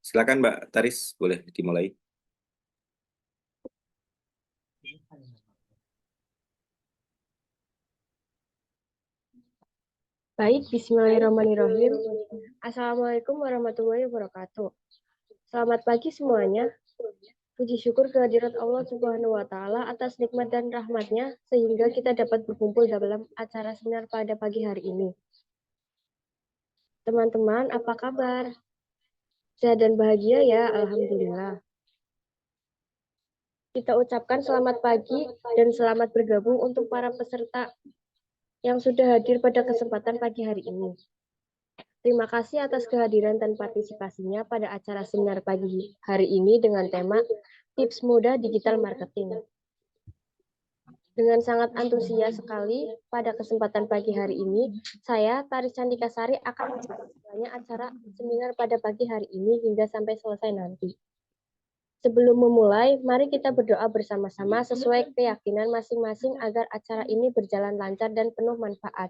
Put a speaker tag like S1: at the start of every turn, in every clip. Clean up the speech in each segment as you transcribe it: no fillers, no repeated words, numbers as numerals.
S1: Silakan Mbak Taris, boleh dimulai.
S2: Baik, bismillahirrahmanirrahim. Assalamualaikum warahmatullahi wabarakatuh. Selamat pagi semuanya. Puji syukur kehadirat Allah Subhanahu wa Ta'ala atas nikmat dan rahmatnya sehingga kita dapat berkumpul dalam acara seminar pada pagi hari ini. Teman-teman, apa kabar? Sehat dan bahagia ya, Alhamdulillah. Kita ucapkan selamat pagi dan selamat bergabung untuk para peserta yang sudah hadir pada kesempatan pagi hari ini. Terima kasih atas kehadiran dan partisipasinya pada acara seminar pagi hari ini dengan tema Tips Mudah Digital Marketing. Dengan sangat antusias sekali pada kesempatan pagi hari ini, saya, Taris Candika Sari, akan menjelaskan acara seminar pada pagi hari ini hingga sampai selesai nanti. Sebelum memulai, mari kita berdoa bersama-sama sesuai keyakinan masing-masing agar acara ini berjalan lancar dan penuh manfaat.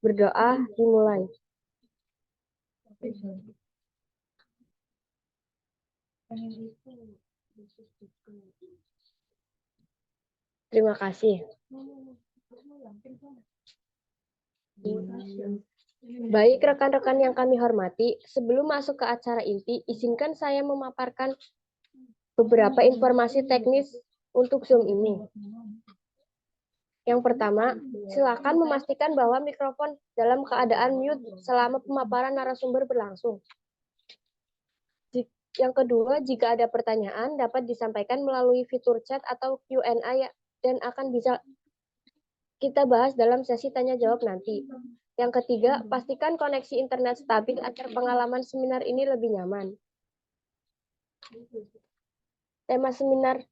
S2: Berdoa dimulai. Terima kasih. Baik rekan-rekan yang kami hormati, sebelum masuk ke acara inti, izinkan saya memaparkan beberapa informasi teknis untuk Zoom ini. Yang pertama, silakan memastikan bahwa mikrofon dalam keadaan mute selama pemaparan narasumber berlangsung. Yang kedua, jika ada pertanyaan dapat disampaikan melalui fitur chat atau Q&A dan akan bisa kita bahas dalam sesi tanya jawab nanti. Yang ketiga, pastikan koneksi internet stabil agar pengalaman seminar ini lebih nyaman. Tema seminar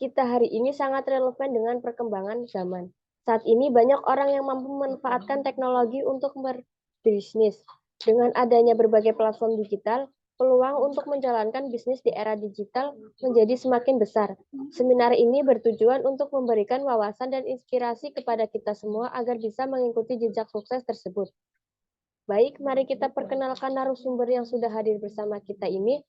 S2: kita hari ini sangat relevan dengan perkembangan zaman. Saat ini banyak orang yang mampu memanfaatkan teknologi untuk berbisnis. Dengan adanya berbagai platform digital, peluang untuk menjalankan bisnis di era digital menjadi semakin besar. Seminar ini bertujuan untuk memberikan wawasan dan inspirasi kepada kita semua agar bisa mengikuti jejak sukses tersebut. Baik, mari kita perkenalkan narasumber yang sudah hadir bersama kita ini.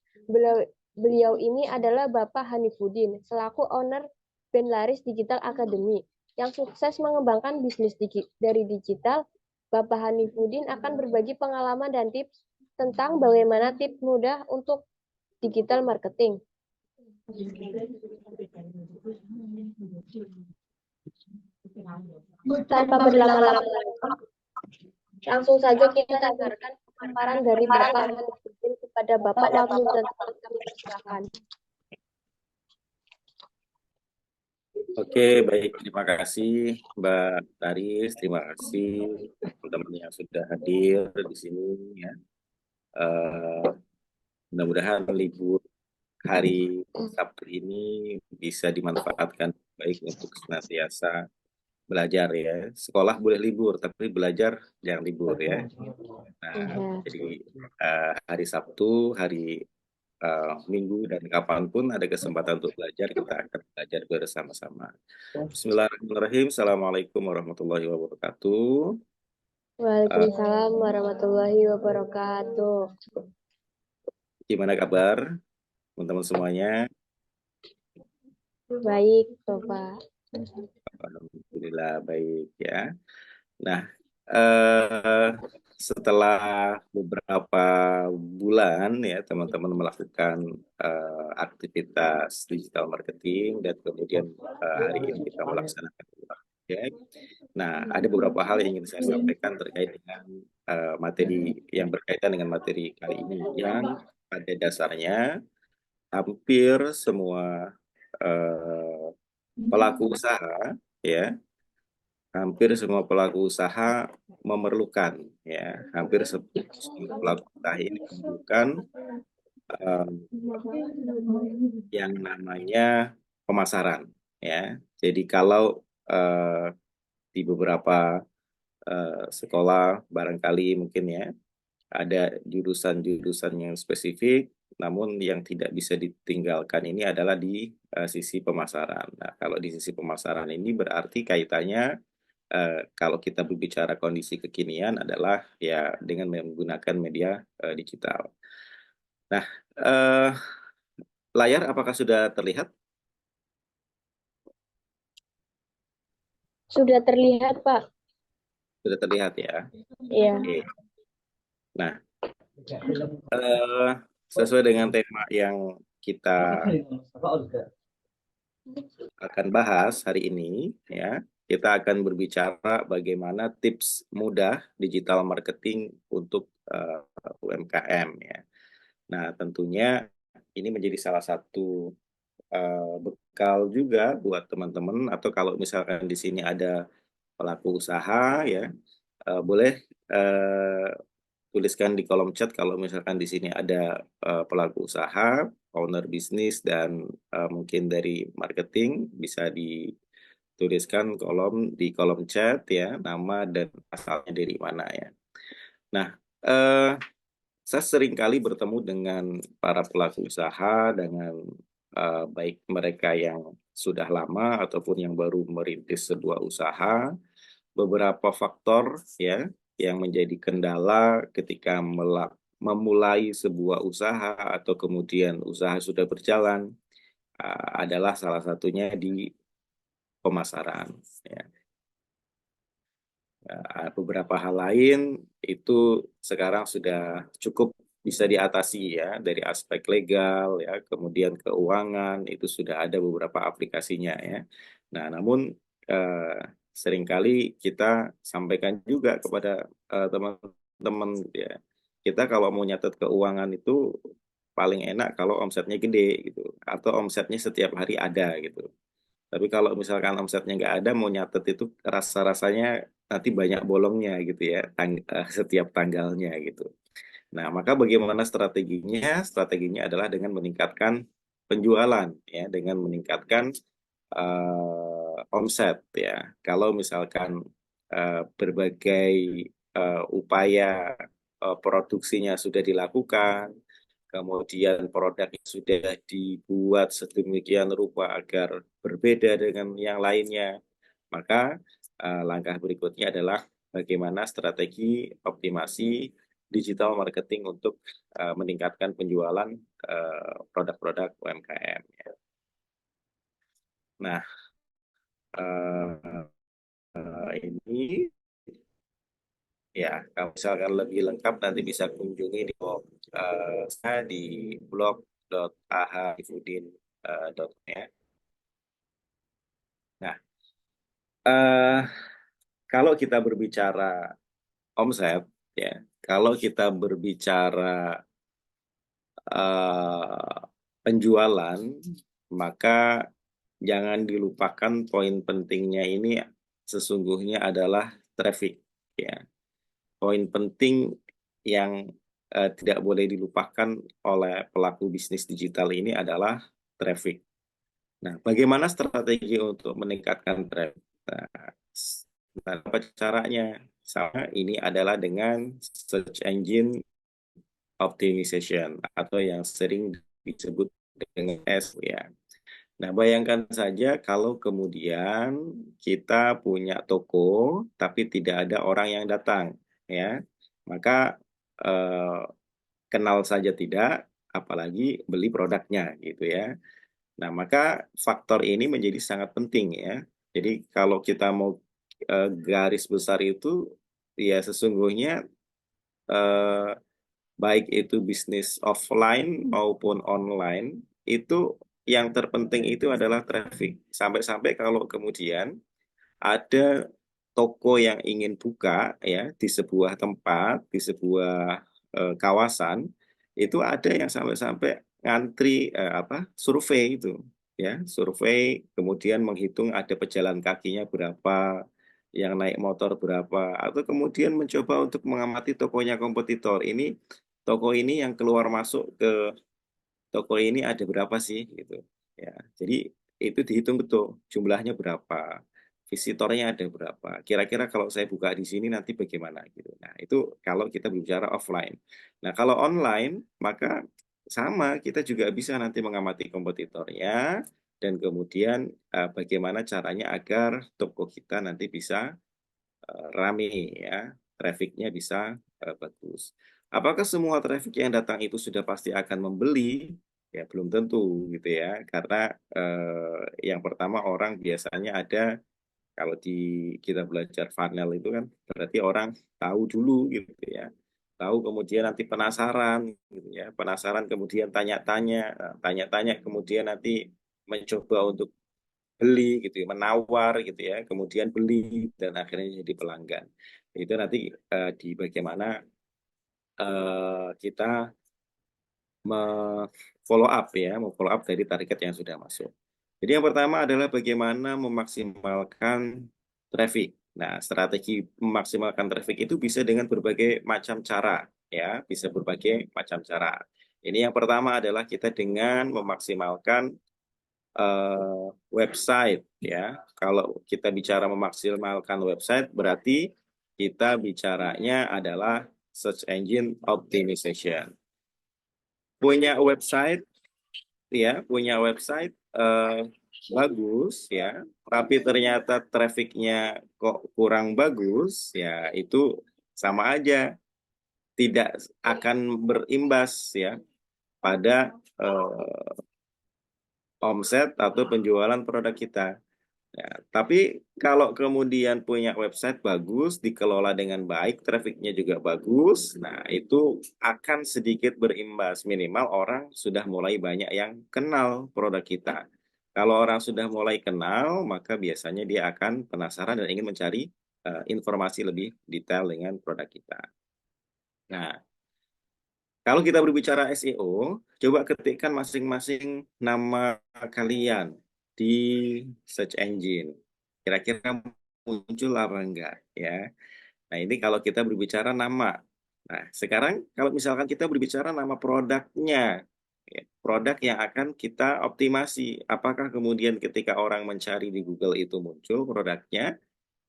S2: Beliau ini adalah Bapak Hanifuddin, selaku owner Benlaris Digital Academy, yang sukses mengembangkan bisnis dari digital. Bapak Hanifuddin akan berbagi pengalaman dan tips tentang bagaimana tips mudah untuk digital marketing. Tanpa berlama-lama, langsung saja kita dengarkan pemaparan dari Bapak Hanifuddin kepada Bapak dan kami persilakan.
S1: Oke, baik. Terima kasih Mbak Taris. Terima kasih teman-teman yang sudah hadir di sini. Ya. Mudah-mudahan libur hari Sabtu ini bisa dimanfaatkan baik untuk senantiasa belajar ya. Sekolah boleh libur, tapi belajar jangan libur ya. Nah, jadi hari Sabtu, hari Minggu dan kapanpun ada kesempatan untuk belajar, kita akan belajar bersama-sama. Bismillahirrahmanirrahim. Assalamualaikum warahmatullahi wabarakatuh.
S2: Waalaikumsalam warahmatullahi wabarakatuh.
S1: Gimana kabar teman-teman semuanya?
S2: Baik, Bapak.
S1: Alhamdulillah baik ya. Nah, setelah beberapa bulan ya teman-teman melakukan aktivitas digital marketing dan kemudian hari ini kita melaksanakan project. Nah, ada beberapa hal yang ingin saya sampaikan terkait dengan materi yang berkaitan dengan materi kali ini yang pada dasarnya hampir semua pelaku usaha ya hampir semua pelaku usaha memerlukan ya hampir semua pelaku usaha ini memerlukan yang namanya pemasaran ya. Jadi kalau di beberapa sekolah barangkali mungkin ya ada jurusan-jurusan yang spesifik, namun yang tidak bisa ditinggalkan ini adalah di sisi pemasaran. Nah, kalau di sisi pemasaran ini berarti kaitannya kalau kita berbicara kondisi kekinian adalah ya dengan menggunakan media digital. Nah, eh, layar apakah sudah terlihat?
S2: Sudah terlihat, Pak.
S1: Sudah terlihat ya.
S2: Iya.
S1: Oke. Nah, eh, sesuai dengan tema yang kita akan bahas hari ini, ya, kita akan berbicara bagaimana tips mudah digital marketing untuk UMKM, ya. Nah, tentunya ini menjadi salah satu bekal juga buat teman-teman, atau kalau misalkan di sini ada pelaku usaha, ya, boleh tuliskan di kolom chat kalau misalkan di sini ada pelaku usaha, owner bisnis, dan mungkin dari marketing, bisa dituliskan di kolom chat, ya, nama dan asalnya dari mana, ya. Nah, eh, saya sering kali bertemu dengan para pelaku usaha, dengan baik mereka yang sudah lama ataupun yang baru merintis sebuah usaha. Beberapa faktor, ya, yang menjadi kendala ketika memulai sebuah usaha atau kemudian usaha sudah berjalan, adalah salah satunya di pemasaran, ya. Beberapa hal lain itu sekarang sudah cukup bisa diatasi, ya, dari aspek legal, ya, kemudian keuangan itu sudah ada beberapa aplikasinya, ya. Nah, namun eh, seringkali kita sampaikan juga kepada teman-teman, ya, kita kalau mau nyatet keuangan itu paling enak kalau omsetnya gede gitu, atau omsetnya setiap hari ada gitu. Tapi kalau misalkan omsetnya nggak ada, mau nyatet itu rasa-rasanya nanti banyak bolongnya gitu, ya, setiap tanggalnya gitu. Nah, maka bagaimana strateginya? Strateginya adalah dengan meningkatkan penjualan, ya, dengan meningkatkan omset, ya. Kalau misalkan berbagai upaya produksinya sudah dilakukan, kemudian produknya sudah dibuat sedemikian rupa agar berbeda dengan yang lainnya, maka langkah berikutnya adalah bagaimana strategi optimasi digital marketing untuk meningkatkan penjualan produk-produk UMKM. Nah, ini, ya, kalau misalkan lebih lengkap nanti bisa kunjungi di blog saya di blog.ahifudin.net. Nah, eh, kalau kita berbicara omset, ya, kalau kita berbicara eh, penjualan, maka jangan dilupakan poin pentingnya ini sesungguhnya adalah traffic, ya. Poin penting yang tidak boleh dilupakan oleh pelaku bisnis digital ini adalah traffic. Nah, bagaimana strategi untuk meningkatkan traffic? Nah, apa caranya? Sama, ini adalah dengan search engine optimization atau yang sering disebut dengan SEO, ya. Nah, bayangkan saja kalau kemudian kita punya toko tapi tidak ada orang yang datang, ya. Maka eh, kenal saja tidak, apalagi beli produknya gitu, ya. Nah, maka faktor ini menjadi sangat penting, ya. Jadi kalau kita mau garis besar itu, ya, sesungguhnya eh, baik itu bisnis offline maupun online, itu yang terpenting itu adalah traffic. Sampai-sampai kalau kemudian ada toko yang ingin buka, ya, di sebuah tempat, di sebuah kawasan, itu ada yang sampai-sampai ngantri survei itu, ya, survei, kemudian menghitung ada pejalan kakinya berapa, yang naik motor berapa, atau kemudian mencoba untuk mengamati tokonya kompetitor. Ini toko ini yang keluar masuk ke toko ini ada berapa sih gitu, ya. Jadi itu dihitung betul jumlahnya berapa, visitornya ada berapa, kira-kira kalau saya buka di sini nanti bagaimana gitu. Nah, itu kalau kita bicara offline. Nah, kalau online maka sama, kita juga bisa nanti mengamati kompetitornya, dan kemudian bagaimana caranya agar toko kita nanti bisa rame, ya, trafficnya bisa bagus. Apakah semua traffic yang datang itu sudah pasti akan membeli? Ya belum tentu gitu ya, karena yang pertama orang biasanya ada kalau kita belajar funnel itu kan berarti orang tahu dulu gitu ya. Tahu kemudian nanti penasaran gitu ya. Penasaran kemudian tanya-tanya, tanya-tanya kemudian nanti mencoba untuk beli gitu ya, menawar gitu ya, kemudian beli dan akhirnya jadi pelanggan. Itu nanti di bagaimana kita follow up ya, follow up dari target yang sudah masuk. Jadi yang pertama adalah bagaimana memaksimalkan traffic. Nah, strategi memaksimalkan traffic itu bisa dengan berbagai macam cara ya, bisa berbagai macam cara. Ini yang pertama adalah kita dengan memaksimalkan website ya. Kalau kita bicara memaksimalkan website berarti kita bicaranya adalah search engine optimization. Punya website bagus ya, tapi ternyata trafficnya kok kurang bagus ya, itu sama aja tidak akan berimbas ya pada omset atau penjualan produk kita. Ya, tapi kalau kemudian punya website bagus, dikelola dengan baik, trafficnya juga bagus, nah itu akan sedikit berimbas. Minimal orang sudah mulai banyak yang kenal produk kita. Kalau orang sudah mulai kenal, maka biasanya dia akan penasaran dan ingin mencari informasi lebih detail dengan produk kita. Nah, kalau kita berbicara SEO, coba ketikkan masing-masing nama kalian di search engine. Kira-kira muncul apa enggak ya? Nah, ini kalau kita berbicara nama. Nah, sekarang kalau misalkan kita berbicara nama produknya, ya, produk yang akan kita optimasi. Apakah kemudian ketika orang mencari di Google itu muncul produknya?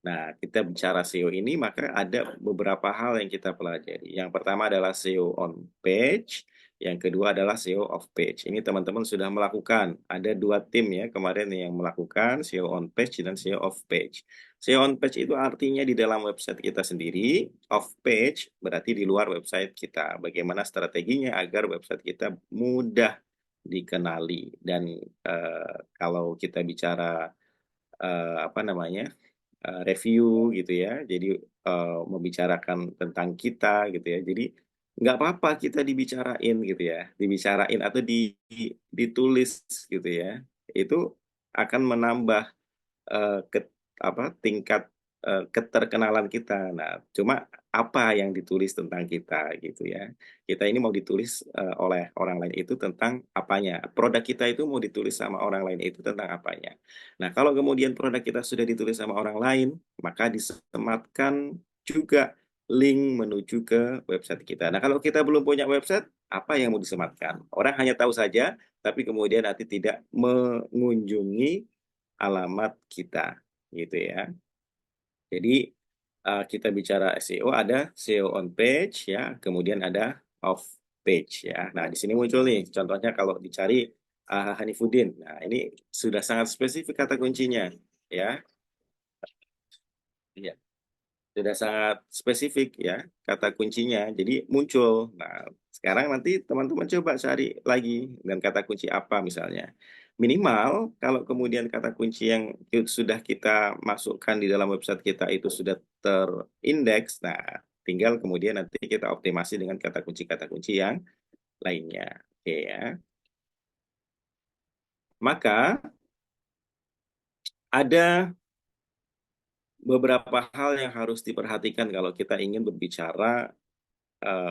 S1: Nah, kita bicara SEO ini, maka ada beberapa hal yang kita pelajari. Yang pertama adalah SEO on page, yang kedua adalah SEO off page. Ini teman-teman sudah melakukan. Ada 2 tim ya kemarin yang melakukan SEO on page dan SEO off page. SEO on page itu artinya di dalam website kita sendiri, off page berarti di luar website kita. Bagaimana strateginya agar website kita mudah dikenali. Dan kalau kita bicara apa namanya, review gitu ya. Jadi membicarakan tentang kita gitu ya. Jadi nggak apa-apa kita dibicarain gitu ya, dibicarain atau ditulis gitu ya. Itu akan menambah ke tingkat keterkenalan kita. Nah, cuma apa yang ditulis tentang kita gitu ya. Kita ini mau ditulis oleh orang lain itu tentang apanya. Produk kita itu mau ditulis sama orang lain itu tentang apanya. Nah, kalau kemudian produk kita sudah ditulis sama orang lain, maka disematkan juga link menuju ke website kita. Nah, kalau kita belum punya website, apa yang mau disematkan? Orang hanya tahu saja, tapi kemudian nanti tidak mengunjungi alamat kita, gitu ya. Jadi kita bicara SEO, ada SEO on page ya, kemudian ada off page ya. Nah, di sini muncul nih contohnya kalau dicari Hanifuddin. Nah, ini sudah sangat spesifik kata kuncinya ya. Iya. Sudah sangat spesifik ya kata kuncinya, jadi muncul. Nah, sekarang nanti teman-teman coba cari lagi dan kata kunci apa misalnya. Minimal kalau kemudian kata kunci yang sudah kita masukkan di dalam website kita itu sudah terindeks, nah tinggal kemudian nanti kita optimasi dengan kata kunci yang lainnya. Oke ya. Maka ada beberapa hal yang harus diperhatikan kalau kita ingin berbicara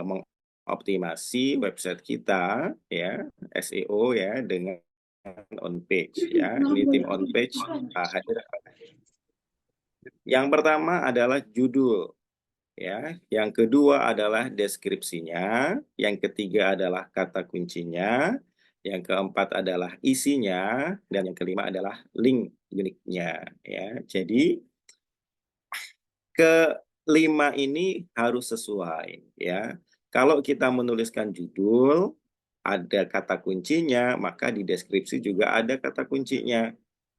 S1: mengoptimasi website kita ya, SEO ya dengan on page ya. Ini tim on page hadir. Yang pertama adalah judul ya, yang kedua adalah deskripsinya, yang ketiga adalah kata kuncinya, yang keempat adalah isinya, dan yang kelima adalah link uniknya ya. Jadi kelima ini harus sesuai ya. Kalau kita menuliskan judul, ada kata kuncinya, maka di deskripsi juga ada kata kuncinya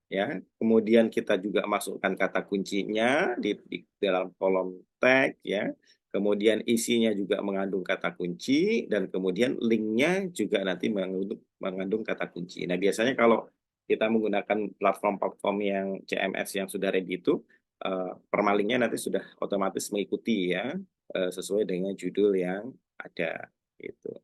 S1: ya. Kemudian kita juga masukkan kata kuncinya di dalam kolom tag ya. kemudian isinya juga mengandung kata kunci, dan kemudian linknya juga nanti mengandung kata kunci. Nah, biasanya kalau kita menggunakan platform-platform yang CMS yang sudah ready itu, permalingnya nanti sudah otomatis mengikuti ya, sesuai dengan judul yang ada, gitu.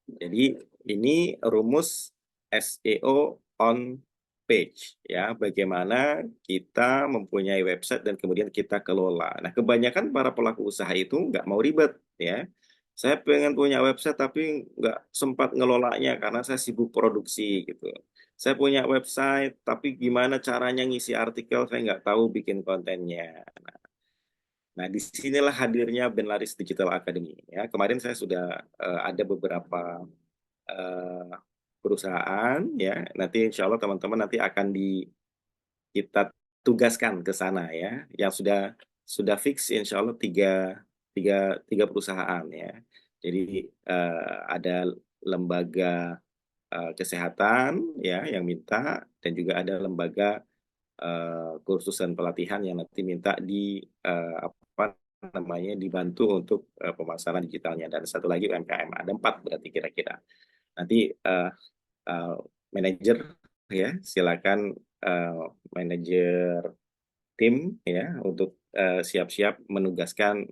S1: Jadi ini rumus SEO on page ya, bagaimana kita mempunyai website dan kemudian kita kelola. Nah, kebanyakan para pelaku usaha itu nggak mau ribet ya. Saya pengen punya website tapi nggak sempat ngelolanya karena saya sibuk produksi gitu. Saya punya website tapi gimana caranya ngisi artikel saya nggak tahu bikin kontennya. Nah, disinilah hadirnya Benlaris Digital Academy ya. Kemarin saya sudah ada beberapa eh, perusahaan ya, nanti insya Allah teman-teman nanti akan kita tugaskan ke sana ya, yang sudah fix insya Allah tiga perusahaan ya. Jadi ada lembaga kesehatan ya yang minta, dan juga ada lembaga kursus dan pelatihan yang nanti minta apa namanya dibantu untuk pemasaran digitalnya, dan satu lagi UMKM. Ada 4 berarti kira-kira. Nanti uh, manajer ya, silakan manajer tim ya untuk siap-siap menugaskan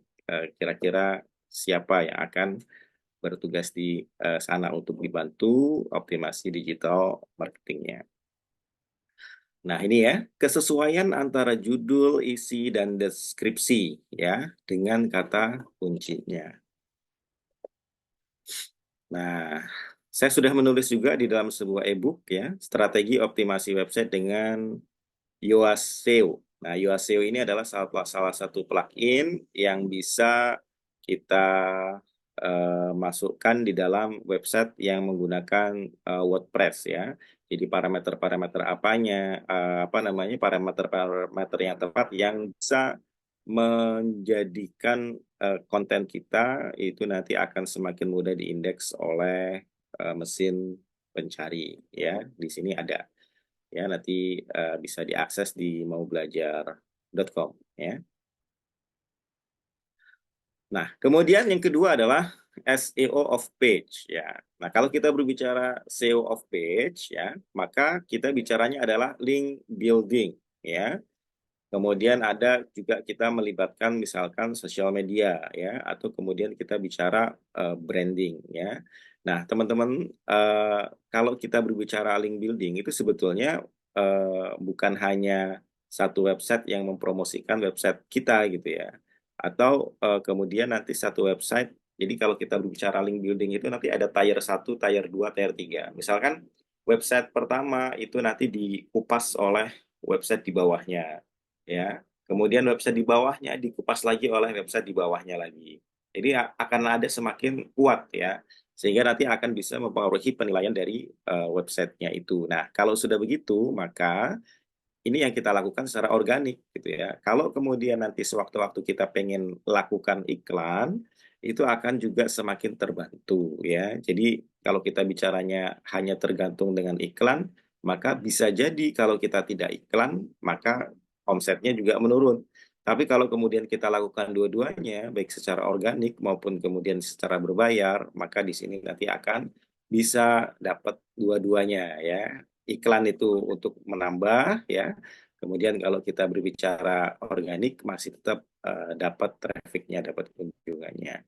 S1: kira-kira siapa yang akan bertugas di sana untuk dibantu optimasi digital marketingnya. Nah, ini ya, kesesuaian antara judul, isi, dan deskripsi ya dengan kata kuncinya. Nah, saya sudah menulis juga di dalam sebuah e-book ya, strategi optimasi website dengan Yoast SEO. Nah, Yoast SEO ini adalah salah satu plugin yang bisa kita masukkan di dalam website yang menggunakan WordPress ya. Jadi parameter-parameter apa namanya, parameter-parameter yang tepat yang bisa menjadikan konten kita itu nanti akan semakin mudah diindeks oleh mesin pencari ya. Di sini ada ya, nanti bisa diakses di maubelajar.com ya. Nah, kemudian yang kedua adalah SEO of page ya. Nah, kalau kita berbicara SEO of page ya, maka kita bicaranya adalah link building ya. Kemudian ada juga kita melibatkan misalkan sosial media ya, atau kemudian kita bicara branding ya. Nah, teman-teman, kalau kita berbicara link building itu sebetulnya bukan hanya satu website yang mempromosikan website kita gitu ya. Atau kemudian nanti satu website, jadi kalau kita berbicara link building itu nanti ada tier 1, tier 2, tier 3. Misalkan website pertama itu nanti dikupas oleh website di bawahnya ya. Kemudian website di bawahnya dikupas lagi oleh website di bawahnya lagi. Jadi akan ada semakin kuat ya, sehingga nanti akan bisa mempengaruhi penilaian dari websitenya itu. Nah, kalau sudah begitu, maka ini yang kita lakukan secara organik gitu ya. Kalau kemudian nanti sewaktu-waktu kita pengen lakukan iklan, itu akan juga semakin terbantu ya. Jadi kalau kita bicaranya hanya tergantung dengan iklan, maka bisa jadi kalau kita tidak iklan, maka omsetnya juga menurun. Tapi kalau kemudian kita lakukan dua-duanya, baik secara organik maupun kemudian secara berbayar, maka di sini nanti akan bisa dapat dua-duanya ya. Iklan itu untuk menambah ya. Kemudian kalau kita berbicara organik masih tetap dapat trafficnya, dapat kunjungannya.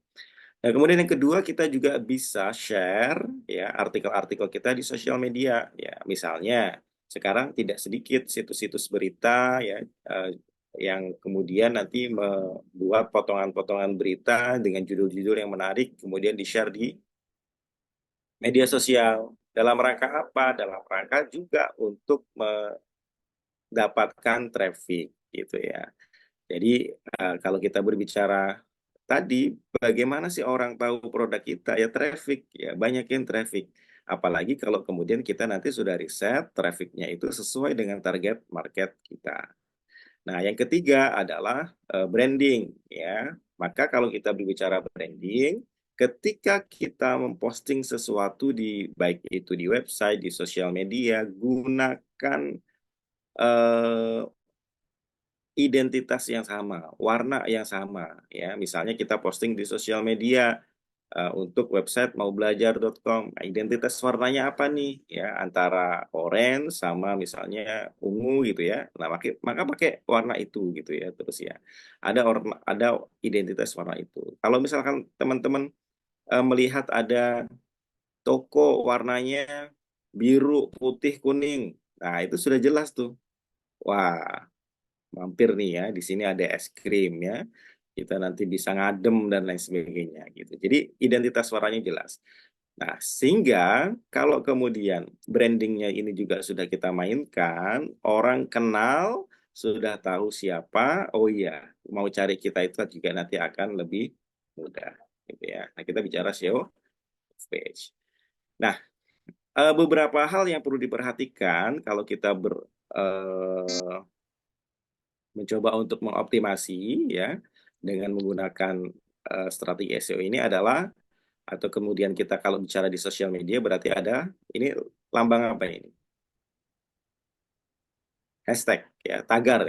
S1: Nah, kemudian yang kedua kita juga bisa share ya artikel-artikel kita di sosial media ya. Misalnya sekarang tidak sedikit situs-situs berita ya yang kemudian nanti membuat potongan-potongan berita dengan judul-judul yang menarik kemudian di-share di media sosial. Dalam rangka apa? Dalam rangka juga untuk mendapatkan traffic gitu ya. Jadi kalau kita berbicara tadi, bagaimana sih orang tahu produk kita? Ya traffic, ya banyakin traffic. Apalagi kalau kemudian kita nanti sudah riset, trafficnya itu sesuai dengan target market kita. Nah, yang ketiga adalah branding, ya. Maka kalau kita berbicara branding, ketika kita memposting sesuatu di baik itu di website, di sosial media, gunakan eh, identitas yang sama, warna yang sama ya. Misalnya kita posting di sosial media untuk website maubelajar.com. Identitas warnanya apa nih? Ya, antara orange sama misalnya ungu gitu ya. Nah, maka pakai warna itu gitu ya. Terus ya, ada identitas warna itu. Kalau misalkan teman-teman melihat ada toko warnanya biru, putih, kuning. Nah, itu sudah jelas tuh. Wah, mampir nih ya, di sini ada es krim ya. Kita nanti bisa ngadem dan lain sebagainya gitu. Jadi identitas warnanya jelas. Nah, sehingga kalau kemudian brandingnya ini juga sudah kita mainkan, orang kenal, sudah tahu siapa, oh iya, mau cari kita itu juga nanti akan lebih mudah gitu ya. Nah, kita bicara SEO page. Nah, beberapa hal yang perlu diperhatikan kalau kita eh, mencoba untuk mengoptimasi ya dengan menggunakan strategi SEO ini adalah atau kemudian kita kalau bicara di sosial media berarti ada ini lambang apa ini? Hashtag ya, tagar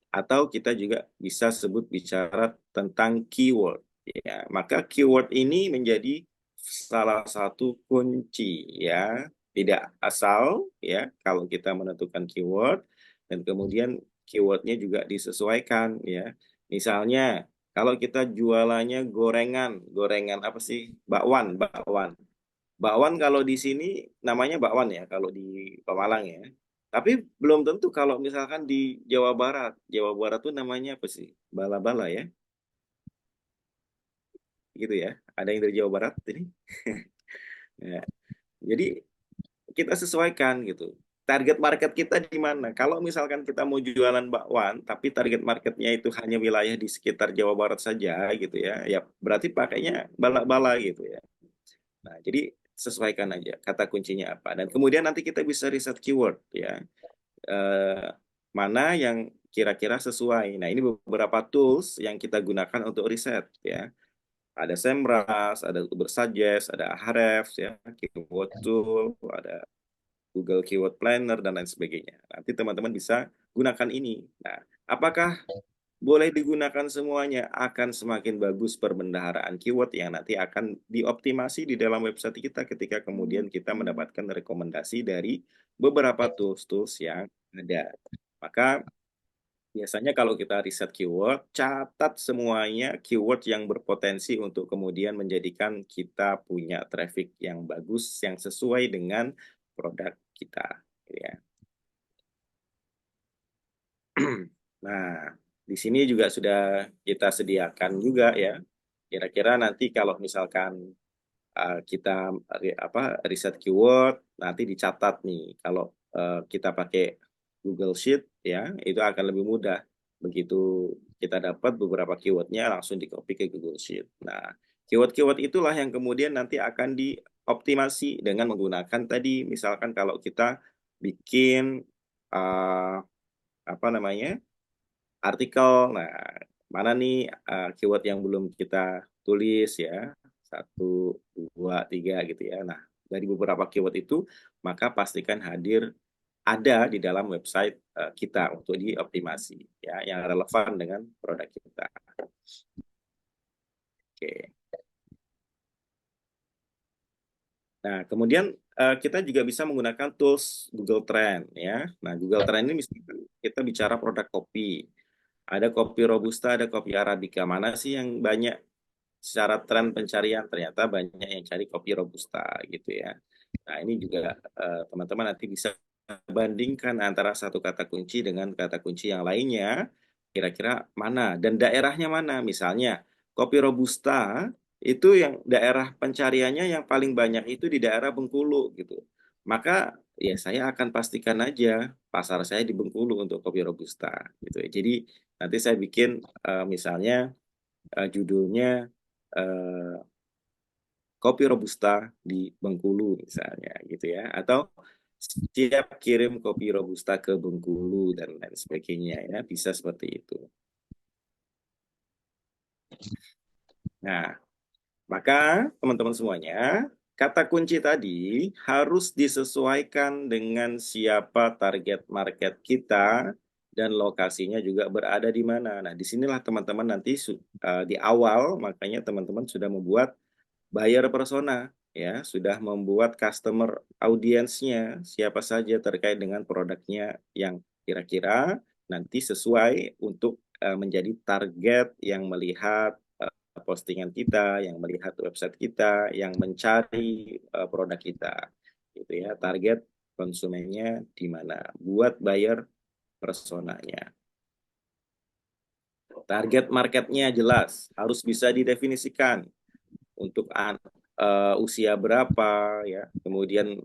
S1: atau kita juga bisa sebut bicara tentang keyword ya. Maka keyword ini menjadi salah satu kunci ya, tidak asal ya kalau kita menentukan keyword dan kemudian keywordnya juga disesuaikan ya. Misalnya kalau kita jualannya gorengan, gorengan apa sih? Bakwan, bakwan. Bakwan kalau di sini namanya bakwan ya, kalau di Pemalang ya. Tapi belum tentu kalau misalkan di Jawa Barat. Jawa Barat tuh namanya apa sih? Bala-bala ya, gitu ya. Ada yang dari Jawa Barat ini. Ya. Jadi kita sesuaikan gitu. Target market kita di mana? Kalau misalkan kita mau jualan bakwan, tapi target marketnya itu hanya wilayah di sekitar Jawa Barat saja gitu ya, ya berarti pakainya bala-bala gitu ya. Nah, jadi sesuaikan aja kata kuncinya apa. Dan kemudian nanti kita bisa riset keyword ya. Eh, mana yang kira-kira sesuai. Nah, ini beberapa tools yang kita gunakan untuk riset ya. Ada Semrush, ada Ubersuggest, ada Ahrefs ya, Keyword Tool, ada Google Keyword Planner dan lain sebagainya. Nanti teman-teman bisa gunakan ini. Nah, apakah boleh digunakan semuanya? Akan semakin bagus perbendaharaan keyword yang nanti akan dioptimasi di dalam website kita ketika kemudian kita mendapatkan rekomendasi dari beberapa tools-tools yang ada. Maka biasanya kalau kita riset keyword, catat semuanya keyword yang berpotensi untuk kemudian menjadikan kita punya traffic yang bagus, yang sesuai dengan produk kita. Ya. Nah, di sini juga sudah kita sediakan juga ya. Kira-kira nanti kalau misalkan kita riset keyword, nanti dicatat nih. Kalau kita pakai Google Sheet ya, itu akan lebih mudah. Begitu kita dapat beberapa keywordnya langsung di copy ke Google Sheet. Nah, keyword-keyword itulah yang kemudian nanti akan dioptimasi dengan menggunakan tadi, misalkan kalau kita bikin uh, apa namanya artikel. Nah, mana nih keyword yang belum kita tulis ya, satu, dua, tiga gitu ya. Nah, dari beberapa keyword itu, maka pastikan hadir ada di dalam website kita untuk dioptimasi ya, yang relevan dengan produk kita. Oke. Nah, kemudian kita juga bisa menggunakan tools Google Trend ya. Nah, Google Trend ini misalkan kita bicara produk kopi. Ada kopi Robusta, ada kopi Arabica. Mana sih yang banyak secara tren pencarian? Ternyata banyak yang cari kopi Robusta gitu ya. Nah, ini juga teman-teman nanti bisa bandingkan antara satu kata kunci dengan kata kunci yang lainnya. Kira-kira mana dan daerahnya mana? Misalnya, kopi Robusta itu yang daerah pencariannya yang paling banyak itu di daerah Bengkulu gitu. Maka ya saya akan pastikan aja pasar saya di Bengkulu untuk kopi Robusta gitu ya. Jadi nanti saya bikin misalnya judulnya eh, kopi Robusta di Bengkulu misalnya gitu ya, atau siap kirim kopi Robusta ke Bengkulu dan lain sebagainya ya, bisa seperti itu. Nah, maka teman-teman semuanya, kata kunci tadi harus disesuaikan dengan siapa target market kita dan lokasinya juga berada di mana. Nah, disinilah teman-teman nanti di awal makanya teman-teman sudah membuat buyer persona, ya, sudah membuat customer audiensnya siapa saja terkait dengan produknya yang kira-kira nanti sesuai untuk menjadi target yang melihat postingan kita, yang melihat website kita, yang mencari produk kita, gitu ya. Target konsumennya di mana? Buat buyer personanya. Target marketnya jelas, harus bisa didefinisikan untuk usia berapa, ya, kemudian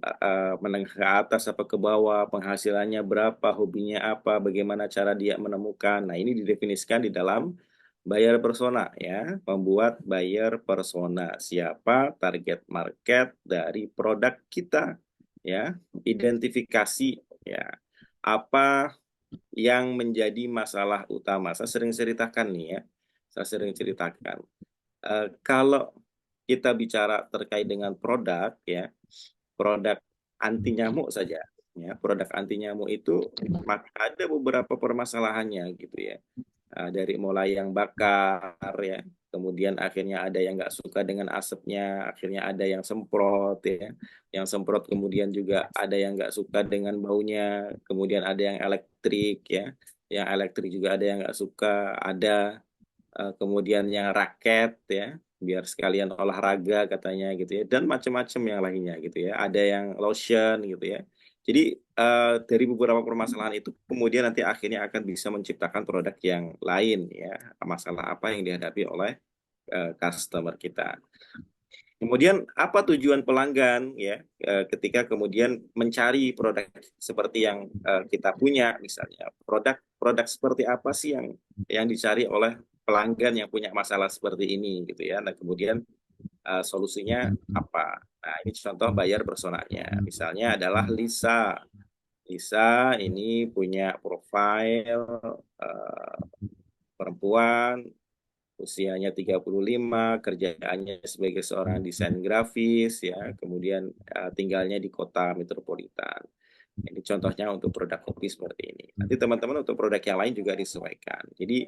S1: menengah ke atas apa ke bawah, penghasilannya berapa, hobinya apa, bagaimana cara dia menemukan. Nah, ini didefinisikan di dalam buyer persona, ya, membuat buyer persona, siapa target market dari produk kita, ya, identifikasi, ya, apa yang menjadi masalah utama. Saya sering ceritakan nih, ya, saya sering ceritakan. Kalau kita bicara terkait dengan produk, ya, produk anti nyamuk saja, ya, produk anti nyamuk itu maka ada beberapa permasalahannya gitu ya. Dari mulai yang bakar, ya, kemudian akhirnya ada yang nggak suka dengan asapnya, akhirnya ada yang semprot, ya, yang semprot kemudian juga ada yang nggak suka dengan baunya, kemudian ada yang elektrik, ya, yang elektrik juga ada yang nggak suka, ada kemudian yang raket, ya, biar sekalian olahraga katanya gitu ya, dan macam-macam yang lainnya gitu ya. Ada yang lotion gitu ya. Jadi dari beberapa permasalahan itu kemudian nanti akhirnya akan bisa menciptakan produk yang lain ya. Masalah apa yang dihadapi oleh customer kita. Kemudian apa tujuan pelanggan ya ketika kemudian mencari produk seperti yang kita punya misalnya. Produk seperti apa sih yang dicari oleh pelanggan yang punya masalah seperti ini gitu ya. Nah, kemudian solusinya apa? Nah, ini contoh buyer personanya. Misalnya adalah Lisa. Lisa ini punya profil perempuan, usianya 35, kerjaannya sebagai seorang desain grafis, ya, kemudian tinggalnya di kota metropolitan. Ini contohnya untuk produk kopi seperti ini. Nanti teman-teman untuk produk yang lain juga disesuaikan. Jadi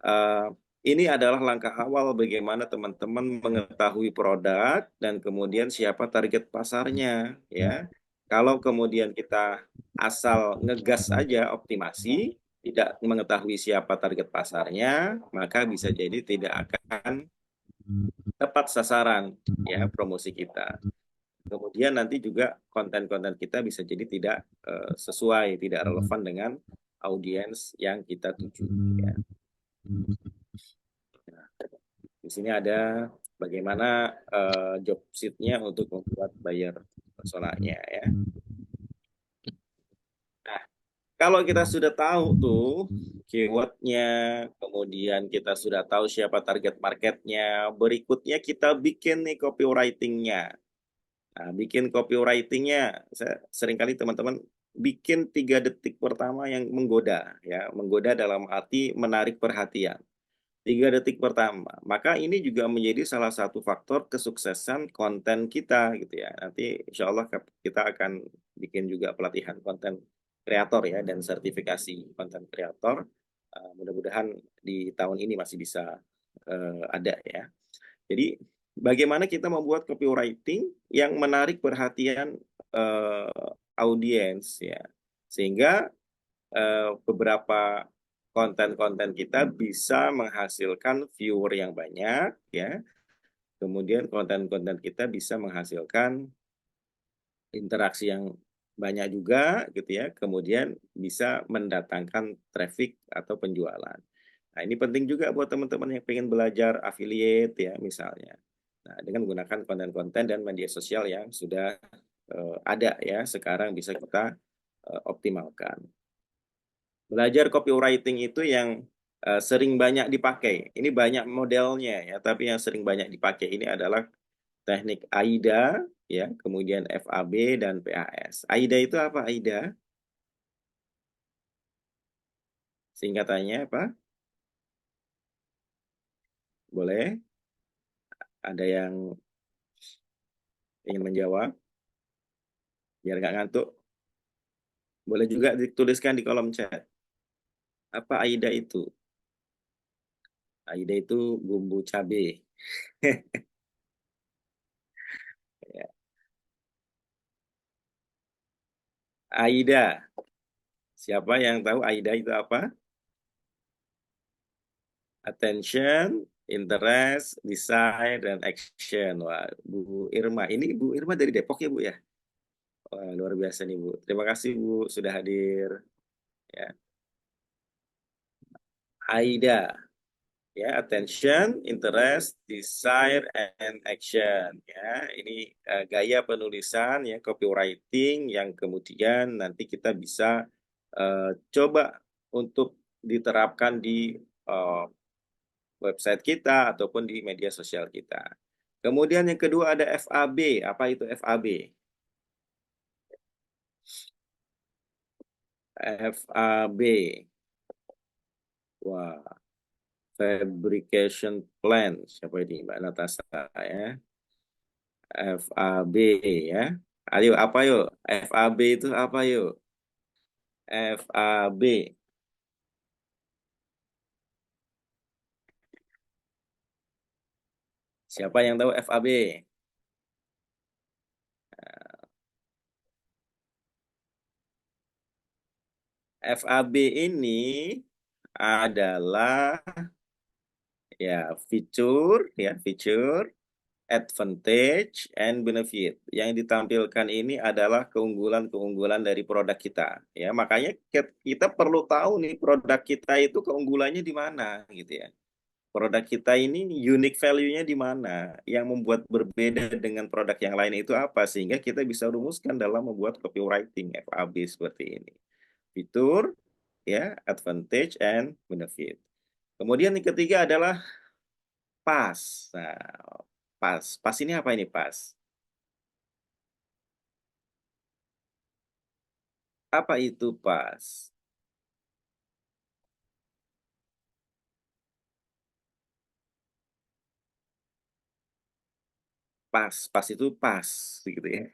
S1: uh, ini adalah langkah awal bagaimana teman-teman mengetahui produk dan kemudian siapa target pasarnya, ya. Kalau kemudian kita asal ngegas aja optimasi, tidak mengetahui siapa target pasarnya, maka bisa jadi tidak akan tepat sasaran ya promosi kita. Kemudian nanti juga konten-konten kita bisa jadi tidak sesuai, tidak relevan dengan audiens yang kita tuju. Ya. Nah, di sini ada bagaimana job sheet-nya untuk membuat buyer personanya ya. Nah, kalau kita sudah tahu tuh keywordnya, kemudian kita sudah tahu siapa target marketnya, berikutnya kita bikin nih copywriting-nya. Nah, bikin copywriting-nya, saya seringkali teman-teman bikin 3 detik pertama yang menggoda, ya, menggoda dalam arti menarik perhatian. 3 detik pertama, maka ini juga menjadi salah satu faktor kesuksesan konten kita, gitu ya. Nanti insya Allah kita akan bikin juga pelatihan konten kreator ya dan sertifikasi konten kreator. Mudah-mudahan di tahun ini masih bisa ada ya. Jadi bagaimana kita membuat copywriting yang menarik perhatian audiens ya, sehingga beberapa konten-konten kita bisa menghasilkan viewer yang banyak ya. Kemudian konten-konten kita bisa menghasilkan interaksi yang banyak juga gitu ya. Kemudian bisa mendatangkan traffic atau penjualan. Nah, ini penting juga buat teman-teman yang pengen belajar affiliate ya misalnya. Nah, dengan menggunakan konten-konten dan media sosial yang sudah ada ya, sekarang bisa kita optimalkan. Belajar copywriting itu yang sering banyak dipakai. Ini banyak modelnya ya, tapi yang sering banyak dipakai ini adalah teknik AIDA, ya, kemudian FAB dan PAS. AIDA itu apa AIDA? Singkatannya apa? Boleh? Ada yang ingin menjawab? Biar nggak ngantuk. Boleh juga dituliskan di kolom chat. Apa AIDA itu? AIDA itu bumbu cabai. Ya. AIDA. Siapa yang tahu AIDA itu apa? Attention, interest, desire, dan action. Wah, Bu Irma. Ini Bu Irma dari Depok ya, Bu ya? Wah, luar biasa nih, Bu. Terima kasih, Bu, sudah hadir. Ya. AIDA. Ya, attention, interest, desire, and action. Ya, ini gaya penulisan ya, copywriting yang kemudian nanti kita bisa coba untuk diterapkan di website kita ataupun di media sosial kita. Kemudian yang kedua ada FAB. Apa itu FAB? FAB. Wah, fabrication plan. Siapa ini? Mbak Natasha ya. FAB ya. Ayo apa yuk? FAB itu apa yuk? FAB. Siapa yang tahu FAB? FAB ini adalah ya fitur, advantage, and benefit. Yang ditampilkan ini adalah keunggulan-keunggulan dari produk kita. Ya, makanya kita perlu tahu nih produk kita itu keunggulannya di mana gitu ya. Produk kita ini unique value-nya di mana? Yang membuat berbeda dengan produk yang lain itu apa? Sehingga kita bisa rumuskan dalam membuat copywriting FAB seperti ini. Fitur, ya, advantage, and benefit. Kemudian yang ketiga adalah pas. Nah, pas. Pas ini apa ini pas? Apa itu pas? Pas itu pas, gitu ya.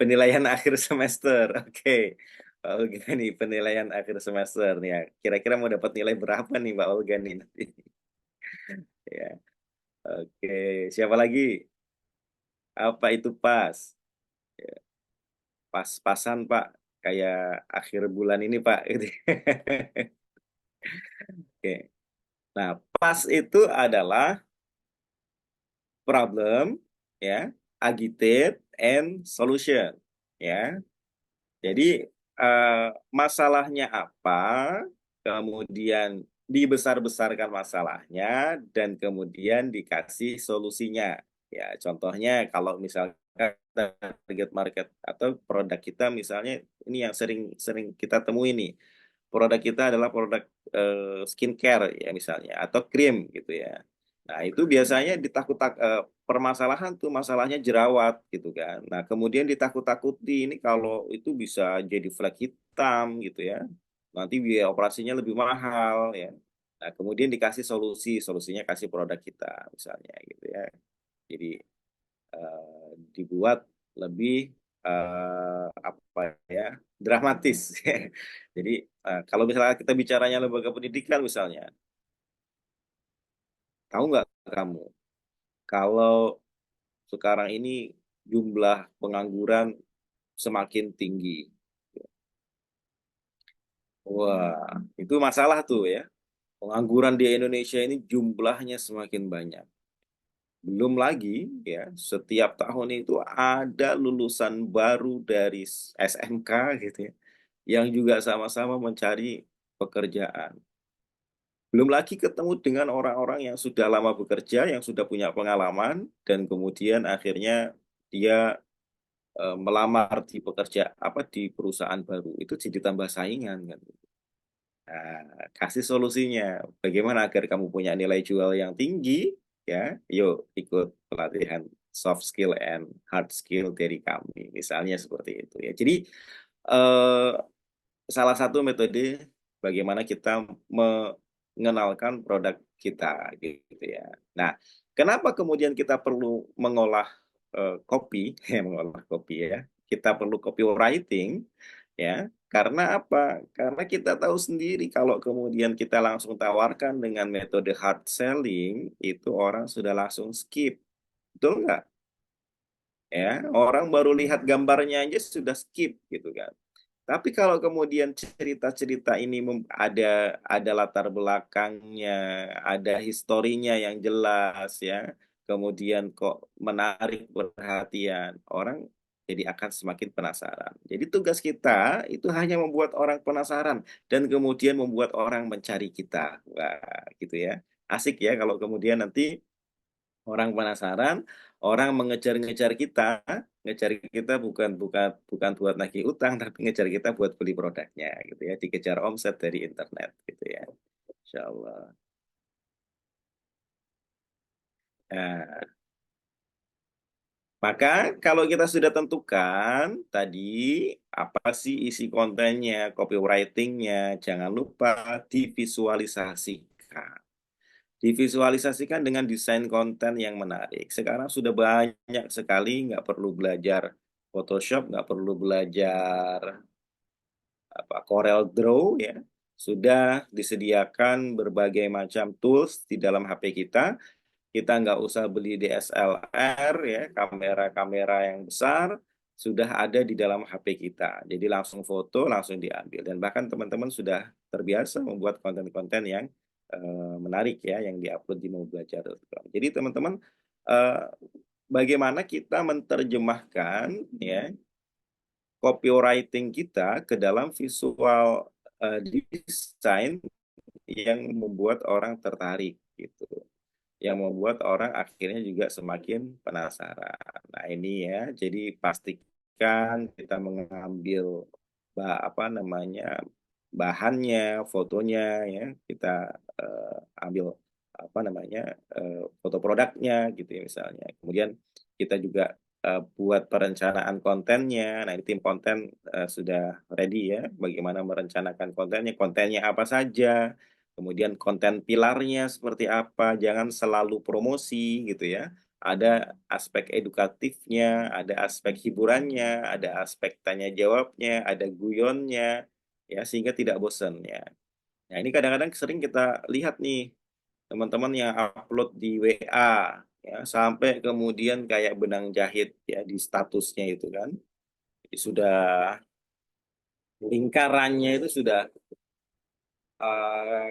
S1: Penilaian akhir semester, oke. Mbak Olga nih, penilaian akhir semester nih ya. Kira-kira mau dapat nilai berapa nih Mbak Olga nih nanti? Ya, oke. Siapa lagi? Apa itu pas? Ya, pas-pasan Pak, kayak akhir bulan ini Pak. Gitu. Oke. Nah, pas itu adalah problem, ya, agitate, and solution, ya. Jadi masalahnya apa, kemudian dibesar-besarkan masalahnya, dan kemudian dikasih solusinya. Ya, contohnya kalau misalkan target market atau produk kita misalnya ini yang sering kita temui nih. Produk kita adalah produk skincare ya misalnya atau krim gitu ya. Nah, itu biasanya permasalahan tuh masalahnya jerawat gitu kan. Nah, kemudian ditakut-takuti ini kalau itu bisa jadi flek hitam gitu ya. Nanti biaya operasinya lebih mahal ya. Nah, kemudian dikasih solusinya kasih produk kita misalnya gitu ya. Jadi dibuat lebih apa ya dramatis. Jadi kalau misalnya kita bicaranya lembaga pendidikan misalnya, tahu nggak kamu kalau sekarang ini jumlah pengangguran semakin tinggi. Wah, itu masalah tuh ya. Pengangguran di Indonesia ini jumlahnya semakin banyak. Belum lagi ya, setiap tahun itu ada lulusan baru dari SMK gitu ya, yang juga sama-sama mencari pekerjaan. Belum lagi ketemu dengan orang-orang yang sudah lama bekerja, yang sudah punya pengalaman, dan kemudian akhirnya dia melamar di di perusahaan baru. Itu jadi tambah saingan kan. Nah, kasih solusinya. Bagaimana agar kamu punya nilai jual yang tinggi? Ya, yuk ikut pelatihan soft skill and hard skill dari kami. Misalnya seperti itu ya. Jadi eh, salah satu metode bagaimana kita mengenalkan produk kita gitu ya. Nah, kenapa kemudian kita perlu mengolah kopi, mengolah kopi ya. Kita perlu copywriting Ya, karena apa? Karena kita tahu sendiri kalau kemudian kita langsung tawarkan dengan metode hard selling, itu orang sudah langsung skip. Betul nggak? Ya, orang baru lihat gambarnya aja sudah skip gitu kan. Tapi kalau kemudian cerita-cerita ini ada latar belakangnya, ada historinya yang jelas ya, kemudian kok menarik perhatian, orang jadi akan semakin penasaran. Jadi tugas kita itu hanya membuat orang penasaran dan kemudian membuat orang mencari kita. Wah, gitu ya. Asik ya kalau kemudian nanti orang penasaran, orang mengejar-ngejar kita, ngejar kita bukan bukan bukan buat nagih utang, tapi ngejar kita buat beli produknya gitu ya, dikejar omset dari internet gitu ya. Insyaallah. Nah, maka kalau kita sudah tentukan tadi apa sih isi kontennya, copywriting-nya, jangan lupa divisualisasikan. Divisualisasikan dengan desain konten yang menarik. Sekarang sudah banyak sekali, nggak perlu belajar Photoshop, nggak perlu belajar Corel Draw ya. Sudah disediakan berbagai macam tools di dalam HP kita. Kita nggak usah beli DSLR ya, kamera-kamera yang besar sudah ada di dalam HP kita. Jadi langsung foto, langsung diambil. Dan bahkan teman-teman sudah terbiasa membuat konten-konten yang menarik ya, yang diupload di Moubelajar.com. Jadi teman-teman, eh, bagaimana kita menerjemahkan ya copywriting kita ke dalam visual design yang membuat orang tertarik gitu, yang membuat orang akhirnya juga semakin penasaran. Nah, ini ya, jadi pastikan kita mengambil apa namanya bahannya, fotonya ya, kita ambil apa namanya foto produknya gitu ya misalnya. Kemudian kita juga buat perencanaan kontennya. Nah, ini tim konten sudah ready ya, bagaimana merencanakan kontennya, kontennya apa saja, kemudian konten pilarnya seperti apa, jangan selalu promosi gitu ya. Ada aspek edukatifnya, ada aspek hiburannya, ada aspek tanya jawabnya, ada guyonnya, ya sehingga tidak bosan ya. Nah ini kadang-kadang sering kita lihat nih teman-teman yang upload di WA ya sampai kemudian kayak benang jahit ya di statusnya itu kan. Jadi sudah lingkarannya itu sudah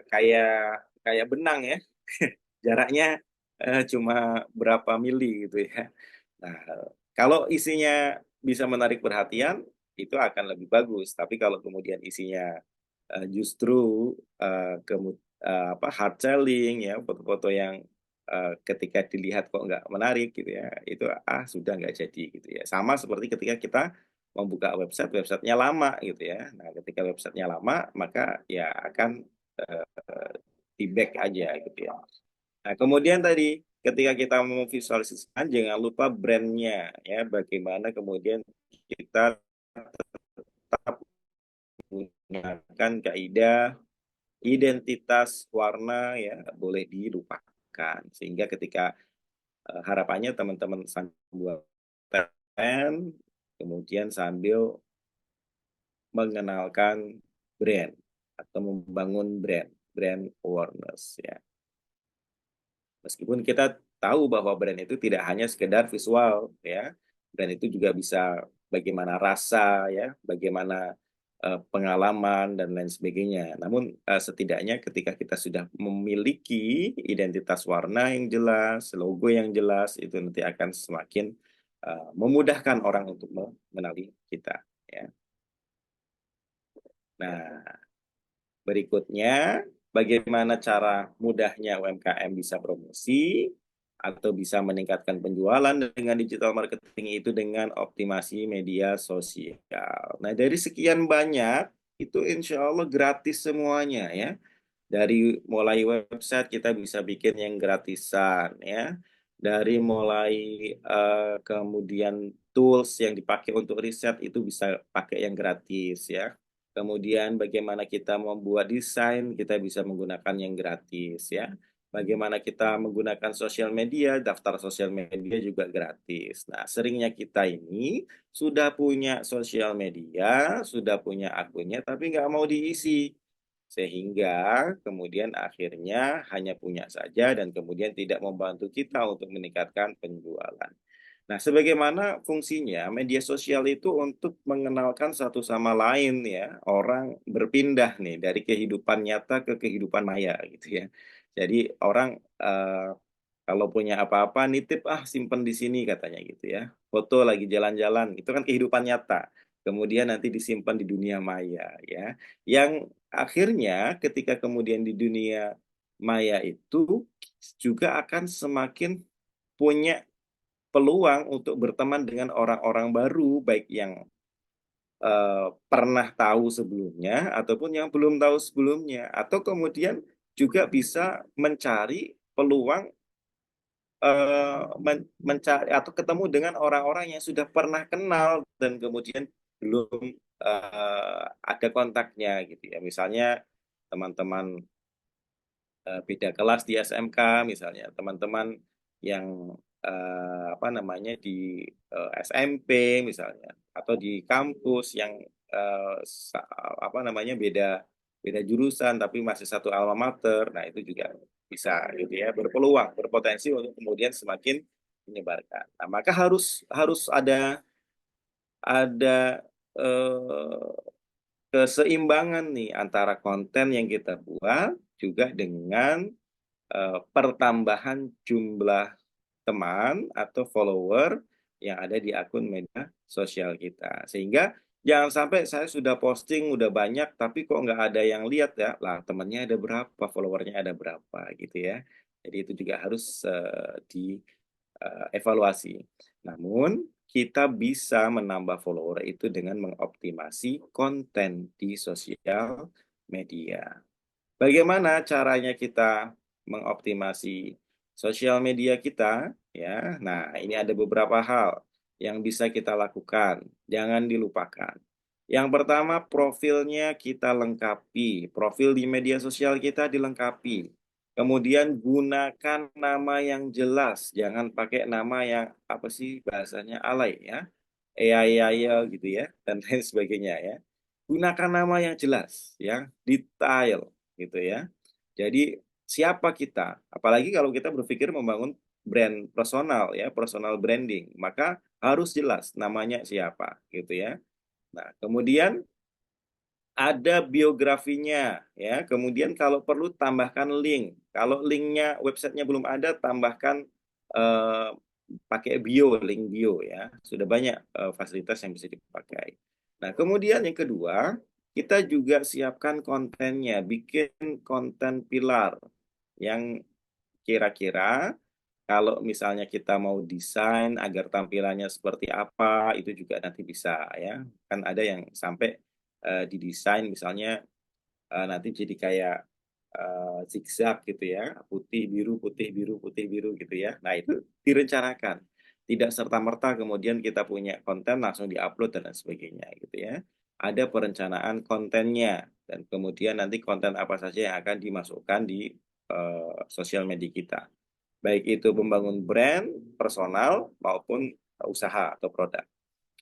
S1: kayak kayak benang ya. Jaraknya cuma berapa mili gitu ya. Nah, kalau isinya bisa menarik perhatian, itu akan lebih bagus. Tapi kalau kemudian isinya justru hard selling ya, foto-foto yang ketika dilihat kok nggak menarik gitu ya, itu sudah nggak jadi gitu ya. Sama seperti ketika kita membuka website, websitenya lama gitu ya. Nah, ketika websitenya lama, maka ya akan di-back aja gitu ya. Nah, kemudian tadi ketika kita memvisualisasikan, jangan lupa brandnya ya, bagaimana kemudian kita tetap menggunakan kaidah identitas warna ya boleh dilupakan sehingga ketika harapannya teman-teman sambil buat konten kemudian sambil mengenalkan brand atau membangun brand awareness ya. Meskipun kita tahu bahwa brand itu tidak hanya sekedar visual ya, brand itu juga bisa bagaimana rasa ya, bagaimana pengalaman dan lain sebagainya. Namun setidaknya ketika kita sudah memiliki identitas warna yang jelas, logo yang jelas, itu nanti akan semakin memudahkan orang untuk mengenali kita ya. Nah, berikutnya, bagaimana cara mudahnya UMKM bisa promosi atau bisa meningkatkan penjualan dengan digital marketing itu dengan optimasi media sosial. Nah, dari sekian banyak, itu insya Allah gratis semuanya ya. Dari mulai website kita bisa bikin yang gratisan ya. Dari mulai kemudian tools yang dipakai untuk riset itu bisa pakai yang gratis ya. Kemudian bagaimana kita membuat desain, kita bisa menggunakan yang gratis ya. bagaimana kita menggunakan sosial media, daftar sosial media juga gratis. Nah, seringnya kita ini sudah punya sosial media, sudah punya akunnya, tapi nggak mau diisi. Sehingga kemudian akhirnya hanya punya saja dan kemudian tidak membantu kita untuk meningkatkan penjualan. Nah, sebagaimana fungsinya media sosial itu untuk mengenalkan satu sama lain ya, orang berpindah nih dari kehidupan nyata ke kehidupan maya gitu ya. Jadi orang kalau punya apa-apa nitip simpen di sini katanya gitu ya. Foto lagi jalan-jalan itu kan kehidupan nyata. Kemudian nanti disimpan di dunia maya ya. Yang akhirnya ketika kemudian di dunia maya itu juga akan semakin punya peluang untuk berteman dengan orang-orang baru, baik yang pernah tahu sebelumnya ataupun yang belum tahu sebelumnya, atau kemudian juga bisa mencari peluang mencari atau ketemu dengan orang-orang yang sudah pernah kenal dan kemudian belum ada kontaknya gitu ya. Misalnya teman-teman beda kelas di SMK misalnya, teman-teman yang apa namanya di SMP misalnya, atau di kampus yang apa namanya beda beda jurusan tapi masih satu alma mater. Nah, itu juga bisa gitu ya, berpeluang, berpotensi untuk kemudian semakin menyebarkan. Nah, maka harus harus ada eh, keseimbangan nih antara konten yang kita buat juga dengan pertambahan jumlah teman atau follower yang ada di akun media sosial kita. Sehingga jangan sampai saya sudah posting udah banyak tapi kok nggak ada yang lihat ya. Lah temannya ada berapa, followernya ada berapa gitu ya. Jadi itu juga harus dievaluasi. Namun kita bisa menambah follower itu dengan mengoptimasi konten di sosial media. Bagaimana caranya kita mengoptimasi sosial media kita? Ya, nah ini ada beberapa hal yang bisa kita lakukan. Jangan dilupakan. Yang pertama, profilnya kita lengkapi. Profil di media sosial kita dilengkapi. Kemudian gunakan nama yang jelas. Jangan pakai nama yang apa sih bahasanya alay ya. Ya gitu ya dan lain sebagainya ya. Gunakan nama yang jelas, yang detail gitu ya. Jadi siapa kita? Apalagi kalau kita berpikir membangun brand personal ya, personal branding, maka harus jelas namanya siapa gitu ya. Nah, kemudian ada biografinya ya. Kemudian kalau perlu tambahkan link. Kalau linknya websitenya belum ada, tambahkan eh, pakai bio, link bio ya. Sudah banyak fasilitas yang bisa dipakai. Nah, kemudian yang kedua, kita juga siapkan kontennya, bikin konten pilar yang kira-kira kalau misalnya kita mau desain agar tampilannya seperti apa, itu juga nanti bisa ya. Kan ada yang sampai didesain misalnya nanti jadi kayak zigzag gitu ya, putih biru putih biru putih biru gitu ya. Nah, itu direncanakan. Tidak serta-merta kemudian kita punya konten langsung diupload dan lain sebagainya gitu ya. Ada perencanaan kontennya dan kemudian nanti konten apa saja yang akan dimasukkan di sosial media kita. Baik itu membangun brand personal maupun usaha atau produk.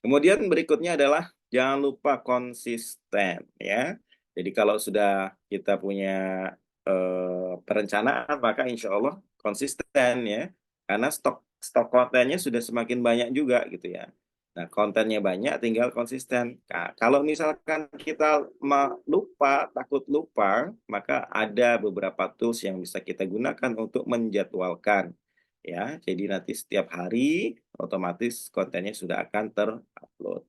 S1: Kemudian berikutnya adalah jangan lupa konsisten ya. Jadi kalau sudah kita punya perencanaan maka insya Allah konsisten ya. Karena stok stok kontennya sudah semakin banyak juga gitu ya. Nah, kontennya banyak tinggal konsisten. Nah, kalau misalkan kita lupa, takut lupa, maka ada beberapa tools yang bisa kita gunakan untuk menjadwalkan ya. Jadi nanti setiap hari otomatis kontennya sudah akan terupload.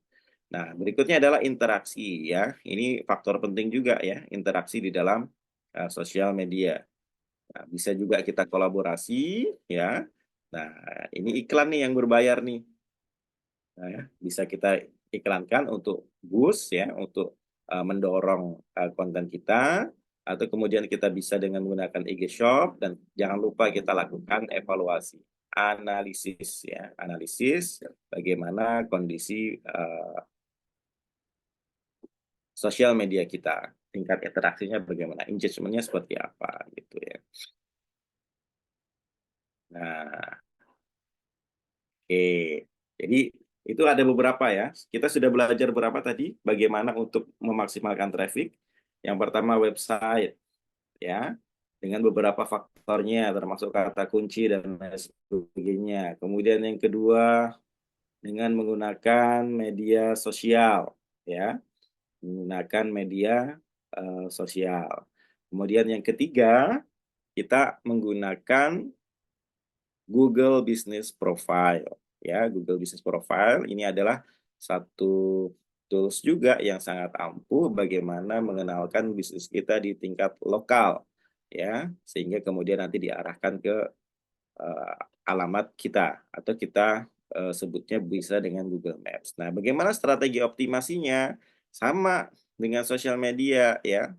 S1: Nah, berikutnya adalah interaksi ya. Ini faktor penting juga ya, interaksi di dalam sosial media. Nah, bisa juga kita kolaborasi ya. Nah, ini iklan nih yang berbayar nih. Nah, ya, bisa kita iklankan untuk boost ya, untuk mendorong konten kita, atau kemudian kita bisa dengan menggunakan IG Shop dan jangan lupa kita lakukan evaluasi, analisis ya, analisis bagaimana kondisi sosial media kita, tingkat interaksinya bagaimana, engagementnya seperti apa gitu ya. Nah, oke. Jadi itu ada beberapa ya. Kita sudah belajar berapa tadi? Bagaimana untuk memaksimalkan traffic. Yang pertama website ya, dengan beberapa faktornya termasuk kata kunci dan lain sebagainya. Kemudian yang kedua dengan menggunakan media sosial ya, menggunakan media sosial. Kemudian yang ketiga kita menggunakan Google Business Profile ya. Google Business Profile ini adalah satu tools juga yang sangat ampuh bagaimana mengenalkan bisnis kita di tingkat lokal ya, sehingga kemudian nanti diarahkan ke eh, alamat kita atau kita sebutnya bisa dengan Google Maps. Nah, bagaimana strategi optimasinya? Sama dengan sosial media ya,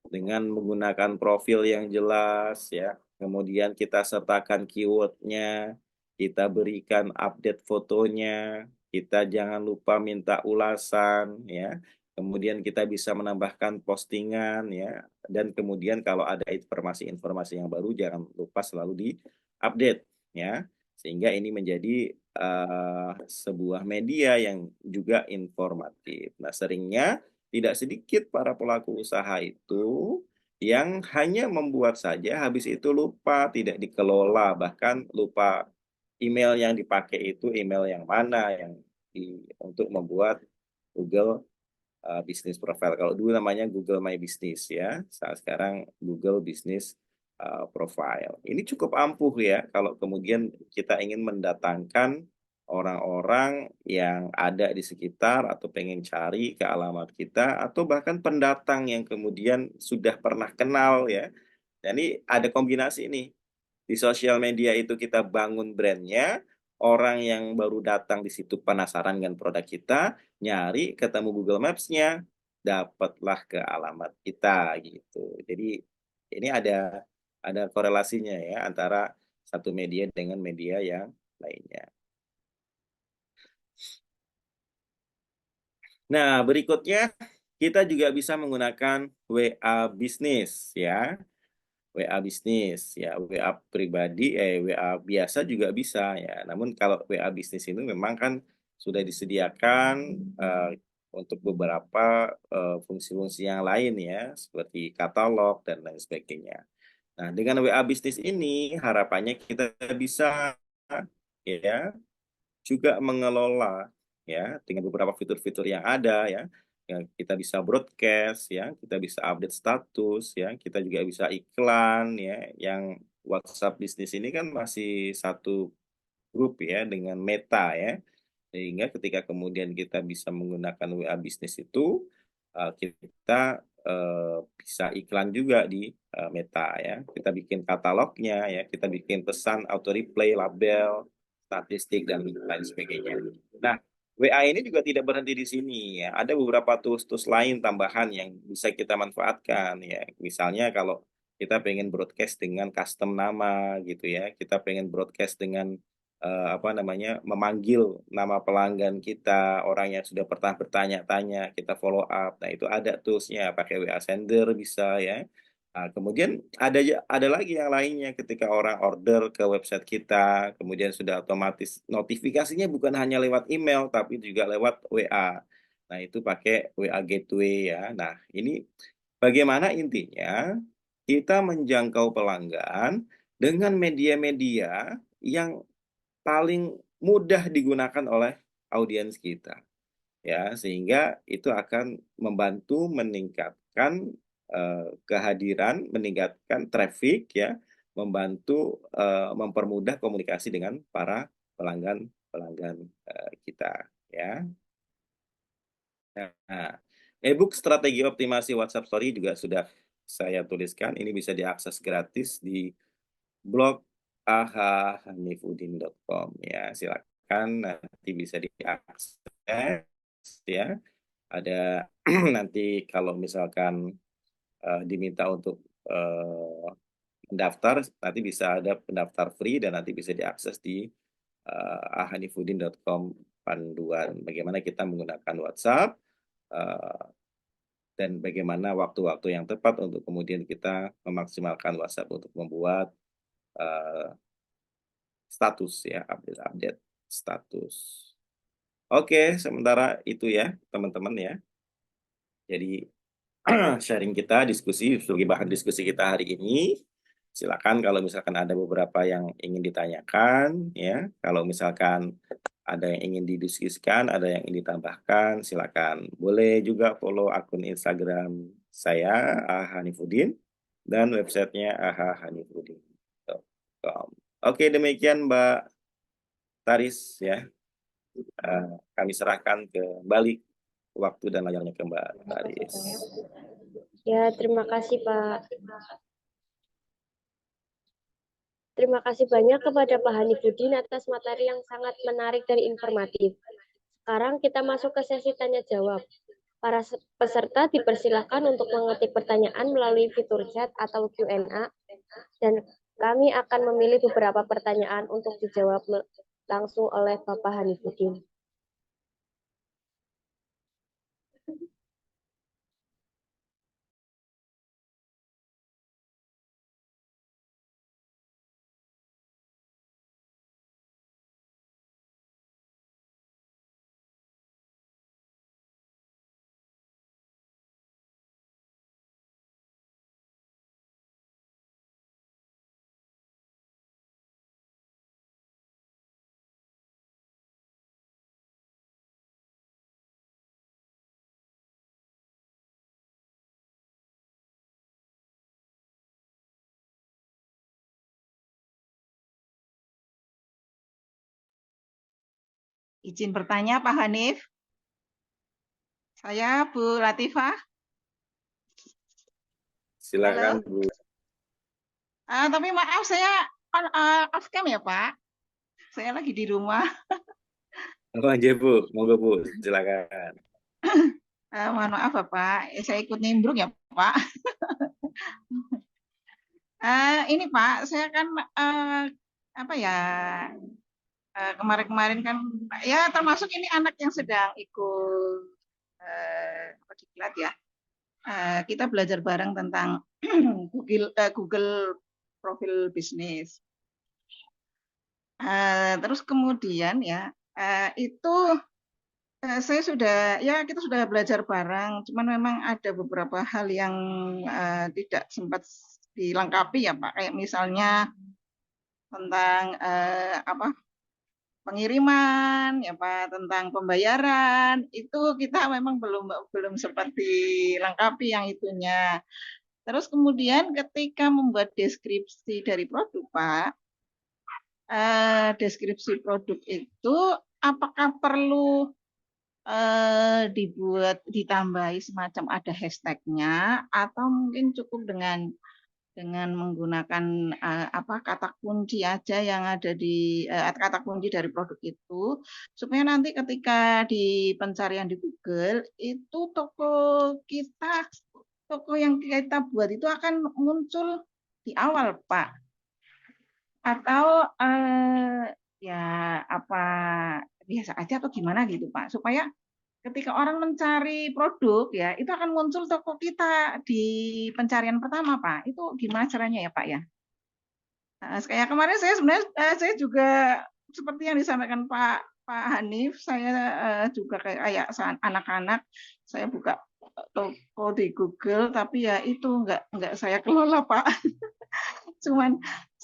S1: dengan menggunakan profil yang jelas ya. Kemudian kita sertakan keywordnya, kita berikan update fotonya, kita jangan lupa minta ulasan ya. Kemudian kita bisa menambahkan postingan ya. Dan kemudian kalau ada informasi-informasi yang baru jangan lupa selalu di-update ya. Sehingga ini menjadi sebuah media yang juga informatif. Nah, seringnya tidak sedikit para pelaku usaha itu yang hanya membuat saja, habis itu lupa, tidak dikelola, bahkan lupa email yang dipakai itu email yang mana yang untuk membuat Google Business Profile. Kalau dulu namanya Google My Business ya, saat sekarang Google Business Profile. Ini cukup ampuh ya kalau kemudian kita ingin mendatangkan orang-orang yang ada di sekitar atau pengen cari ke alamat kita atau bahkan pendatang yang kemudian sudah pernah kenal ya. Dan ini ada kombinasi nih. Di sosial media itu kita bangun brandnya, orang yang baru datang di situ penasaran dengan produk kita, nyari, ketemu Google Maps-nya, dapatlah ke alamat kita gitu. Jadi ini ada korelasinya ya antara satu media dengan media yang lainnya. Nah, berikutnya kita juga bisa menggunakan WA bisnis ya. WA bisnis ya, WA pribadi, WA biasa juga bisa ya. Namun kalau WA bisnis ini memang kan sudah disediakan untuk beberapa fungsi-fungsi yang lain ya, seperti katalog dan lain sebagainya. Nah, dengan WA bisnis ini harapannya kita bisa ya juga mengelola ya dengan beberapa fitur-fitur yang ada ya. Yang kita bisa broadcast ya, kita bisa update status ya, kita juga bisa iklan ya. Yang WhatsApp bisnis ini kan masih satu grup ya dengan Meta ya. Sehingga ketika kemudian kita bisa menggunakan WA bisnis itu kita bisa iklan juga di Meta ya. Kita bikin katalognya ya, kita bikin pesan auto replay, label, statistik dan lain sebagainya. Nah, WA ini juga tidak berhenti di sini ya. Ada beberapa tools-tools lain tambahan yang bisa kita manfaatkan ya. Misalnya kalau kita pengen broadcast dengan custom nama gitu ya. Kita pengen broadcast dengan apa namanya, memanggil nama pelanggan kita, orang yang sudah pernah bertanya-tanya, kita follow up. Nah, itu ada tools-nya, pakai WA Sender bisa ya. Nah, kemudian ada lagi yang lainnya ketika orang order ke website kita, kemudian sudah otomatis notifikasinya bukan hanya lewat email, tapi juga lewat WA. Nah, itu pakai WA Gateway ya. Nah, ini bagaimana intinya kita menjangkau pelanggan dengan media-media yang paling mudah digunakan oleh audiens kita ya, sehingga itu akan membantu meningkatkan kehadiran, meningkatkan traffic ya, membantu mempermudah komunikasi dengan para pelanggan-pelanggan kita ya. Nah, e-book strategi optimasi WhatsApp Story juga sudah saya tuliskan. Ini bisa diakses gratis di blog ahahanifudin.com ya. Silakan nanti bisa diakses ya. Ada nanti kalau misalkan diminta untuk mendaftar, nanti bisa ada pendaftar free dan nanti bisa diakses di ahanifudin.com panduan bagaimana kita menggunakan WhatsApp eh, dan bagaimana waktu-waktu yang tepat untuk kemudian kita memaksimalkan WhatsApp untuk membuat eh, status ya, update status. Oke, sementara itu ya teman-teman ya. Jadi sharing kita, diskusi sebagai bahan diskusi kita hari ini. Silakan kalau misalkan ada beberapa yang ingin ditanyakan ya. Kalau misalkan ada yang ingin didiskusikan, ada yang ingin ditambahkan, silakan. Boleh juga follow akun Instagram saya Hanifuddin dan websitenya ahahanifuddin.com. Oke, demikian Mbak Taris ya. Kami serahkan kembali waktu dan layarnya ke Mbak Taris.
S2: Ya, terima kasih Pak. Terima kasih banyak kepada Pak Hanifuddin atas materi yang sangat menarik dan informatif. Sekarang kita masuk ke sesi tanya jawab. Para peserta dipersilakan untuk mengetik pertanyaan melalui fitur chat atau Q&A, dan kami akan memilih beberapa pertanyaan untuk dijawab langsung oleh Bapak Hanifuddin.
S3: Izin bertanya Pak Hanif. Saya Bu Latifah.
S1: Silakan
S3: Halo.
S1: Bu.
S3: Tapi maaf saya off cam ya Pak. Saya lagi di rumah.
S1: Apa aja Bu, monggo Bu, silakan.
S3: Mohon maaf Bapak, saya ikut nimbrung ya Pak. Ini Pak, saya kan kemarin-kemarin kan ya termasuk ini anak yang sedang ikut diklat ya. Kita belajar bareng tentang Google profil bisnis. Terus kemudian ya itu saya sudah ya kita sudah belajar bareng, cuman memang ada beberapa hal yang tidak sempat dilengkapi ya Pak, kayak misalnya tentang pengiriman ya Pak, tentang pembayaran itu kita memang belum sempat dilengkapi yang itunya. Terus kemudian ketika membuat deskripsi dari produk Pak, deskripsi produk itu apakah perlu ditambahi semacam ada hashtagnya atau mungkin cukup dengan menggunakan kata kunci aja yang ada di kata kunci dari produk itu, supaya nanti ketika di pencarian di Google itu toko yang kita buat itu akan muncul di awal Pak, atau ya apa biasa aja atau gimana gitu Pak, supaya ketika orang mencari produk ya itu akan muncul toko kita di pencarian pertama Pak. Itu gimana caranya ya Pak ya? Kayak kemarin saya sebenarnya saya juga seperti yang disampaikan Pak Hanif, saya juga kayak anak-anak saya buka toko di Google, tapi ya itu enggak saya kelola Pak.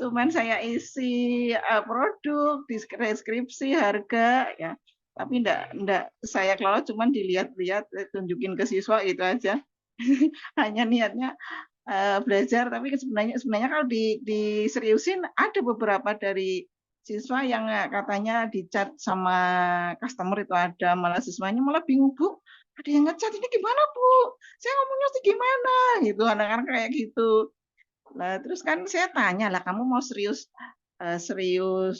S3: cuman saya isi produk, deskripsi, harga ya. Tapi enggak saya kelola, cuman dilihat-lihat, tunjukin ke siswa itu aja. Hanya niatnya belajar, tapi sebenarnya kalau diseriusin ada beberapa dari siswa yang katanya di chat sama customer itu ada, malah siswanya malah bingung, Bu, ada yang ngechat ini gimana Bu? Saya ngomongnya gimana gitu, anak-anak kayak gitu. Nah, terus kan saya tanya lah, kamu mau serius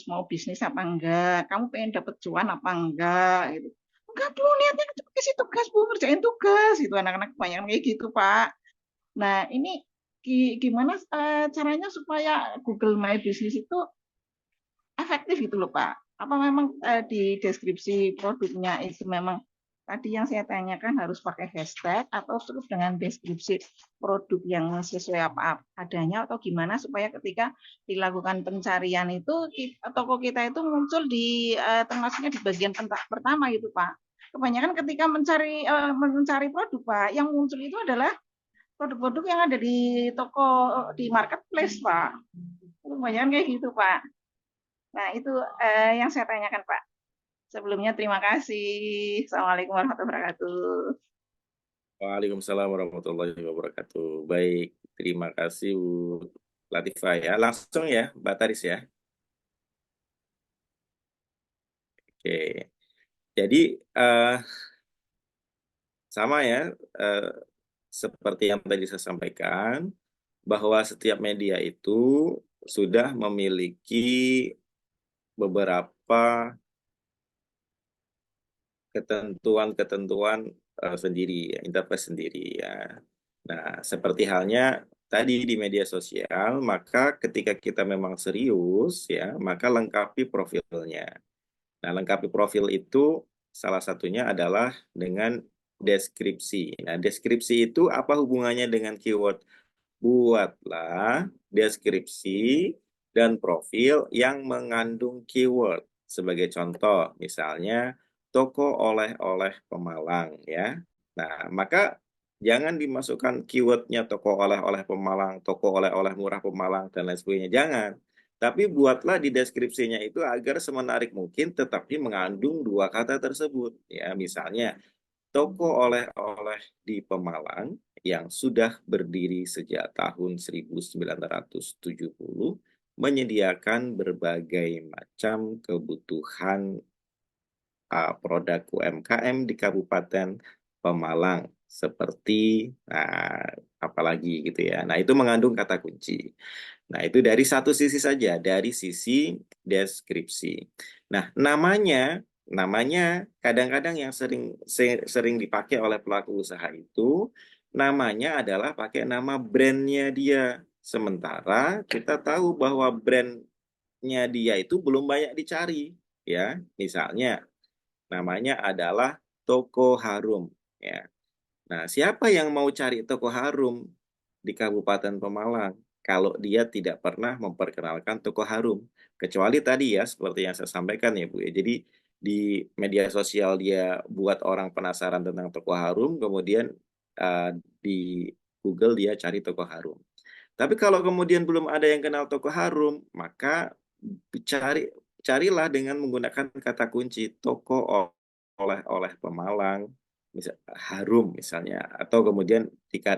S3: mau bisnis apa enggak? Kamu pengen dapat cuan apa enggak? Gitu. Enggak Bu, niatnya kasih tugas Bu, ngerjain tugas. Itu anak-anak kebanyakan kayak gitu Pak. Nah, ini gimana caranya supaya Google My Business itu efektif gitu loh Pak? Apa memang di deskripsi produknya itu memang Tadi yang saya tanyakan harus pakai hashtag atau terus dengan deskripsi produk yang sesuai apa adanya atau gimana supaya ketika dilakukan pencarian itu toko kita itu muncul di termasuknya di bagian pertama gitu Pak. Kebanyakan ketika mencari produk Pak, yang muncul itu adalah produk-produk yang ada di toko di marketplace Pak. Kebanyakan kayak gitu Pak. Nah itu yang saya tanyakan Pak. Sebelumnya terima kasih. Assalamualaikum warahmatullahi wabarakatuh.
S1: Waalaikumsalam warahmatullahi wabarakatuh. Baik, terima kasih Bu Latifah ya. Langsung ya, Mbak Taris ya. Oke, jadi sama ya, seperti yang tadi saya sampaikan, bahwa setiap media itu sudah memiliki beberapa ketentuan-ketentuan sendiri, ya, interface sendiri ya. Nah, seperti halnya tadi di media sosial, maka ketika kita memang serius ya, maka lengkapi profilnya. Nah, lengkapi profil itu salah satunya adalah dengan deskripsi. Nah, deskripsi itu apa hubungannya dengan keyword? Buatlah deskripsi dan profil yang mengandung keyword. Sebagai contoh, misalnya toko oleh-oleh Pemalang ya. Nah, maka jangan dimasukkan keywordnya toko oleh-oleh Pemalang, toko oleh-oleh murah Pemalang, dan lain sebagainya. Jangan. Tapi buatlah di deskripsinya itu agar semenarik mungkin tetapi mengandung dua kata tersebut. Ya, misalnya toko oleh-oleh di Pemalang yang sudah berdiri sejak tahun 1970 menyediakan berbagai macam kebutuhan produk UMKM di Kabupaten Pemalang seperti apalagi gitu ya. Nah, itu mengandung kata kunci. Nah, itu dari satu sisi saja, dari sisi deskripsi. Nah, namanya kadang-kadang yang sering dipakai oleh pelaku usaha itu namanya adalah pakai nama brandnya dia. Sementara kita tahu bahwa brandnya dia itu belum banyak dicari, ya. Misalnya namanya adalah Toko Harum, ya. Nah, siapa yang mau cari Toko Harum di Kabupaten Pemalang kalau dia tidak pernah memperkenalkan Toko Harum? Kecuali tadi ya, seperti yang saya sampaikan ya Bu ya. Jadi di media sosial dia buat orang penasaran tentang Toko Harum, kemudian di Google dia cari Toko Harum. Tapi kalau kemudian belum ada yang kenal Toko Harum, maka carilah dengan menggunakan kata kunci toko oleh-oleh Pemalang, Harum misalnya, atau kemudian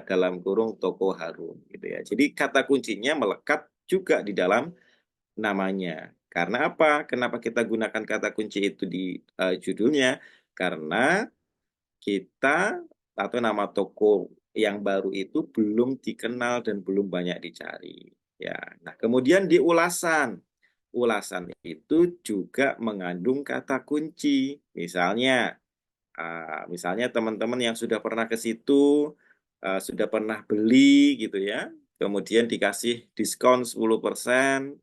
S1: dalam kurung toko Harum gitu ya. Jadi kata kuncinya melekat juga di dalam namanya. Karena apa? Kenapa kita gunakan kata kunci itu di judulnya? Karena kita atau nama toko yang baru itu belum dikenal dan belum banyak dicari. Ya, nah kemudian di ulasan, ulasan itu juga mengandung kata kunci. Misalnya teman-teman yang sudah pernah ke situ, sudah pernah beli gitu ya, kemudian dikasih diskon 10%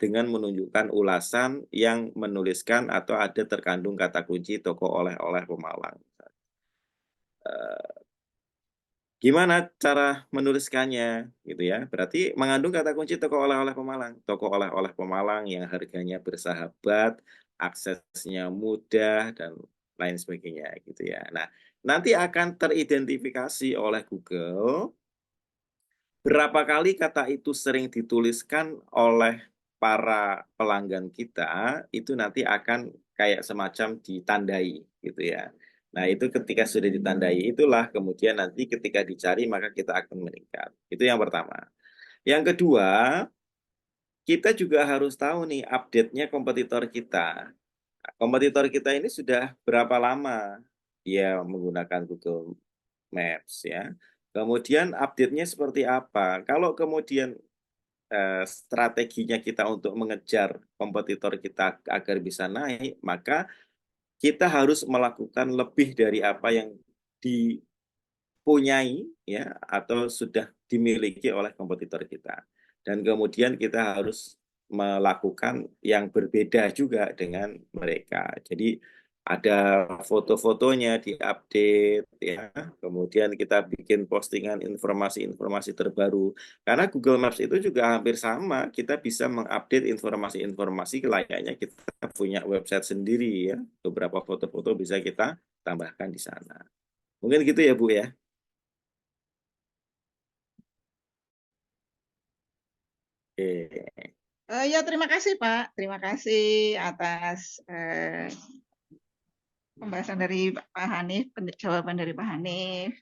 S1: dengan menunjukkan ulasan yang menuliskan atau ada terkandung kata kunci toko oleh-oleh Pemalang. Gimana cara menuliskannya gitu ya? Berarti mengandung kata kunci toko oleh-oleh Pemalang. Toko oleh-oleh Pemalang yang harganya bersahabat, aksesnya mudah dan lain sebagainya gitu ya. Nah, nanti akan teridentifikasi oleh Google berapa kali kata itu sering dituliskan oleh para pelanggan kita, itu nanti akan kayak semacam ditandai gitu ya. Nah, itu ketika sudah ditandai, itulah kemudian nanti ketika dicari maka kita akan meningkat. Itu yang pertama. Yang kedua, kita juga harus tahu nih update-nya kompetitor kita. Nah, kompetitor kita ini sudah berapa lama dia menggunakan Google Maps ya. Kemudian update-nya seperti apa? Kalau kemudian strateginya kita untuk mengejar kompetitor kita agar bisa naik, maka kita harus melakukan lebih dari apa yang dipunyai ya atau sudah dimiliki oleh kompetitor kita. Dan kemudian kita harus melakukan yang berbeda juga dengan mereka. Jadi ada foto-fotonya diupdate ya. Kemudian kita bikin postingan informasi-informasi terbaru. Karena Google Maps itu juga hampir sama, kita bisa mengupdate informasi-informasi layaknya kita punya website sendiri ya. Beberapa foto-foto bisa kita tambahkan di sana. Mungkin gitu ya Bu ya. Oke.
S3: Ya, terima kasih Pak. Terima kasih atas pembahasan dari Pak Hanif, jawaban dari Pak Hanif.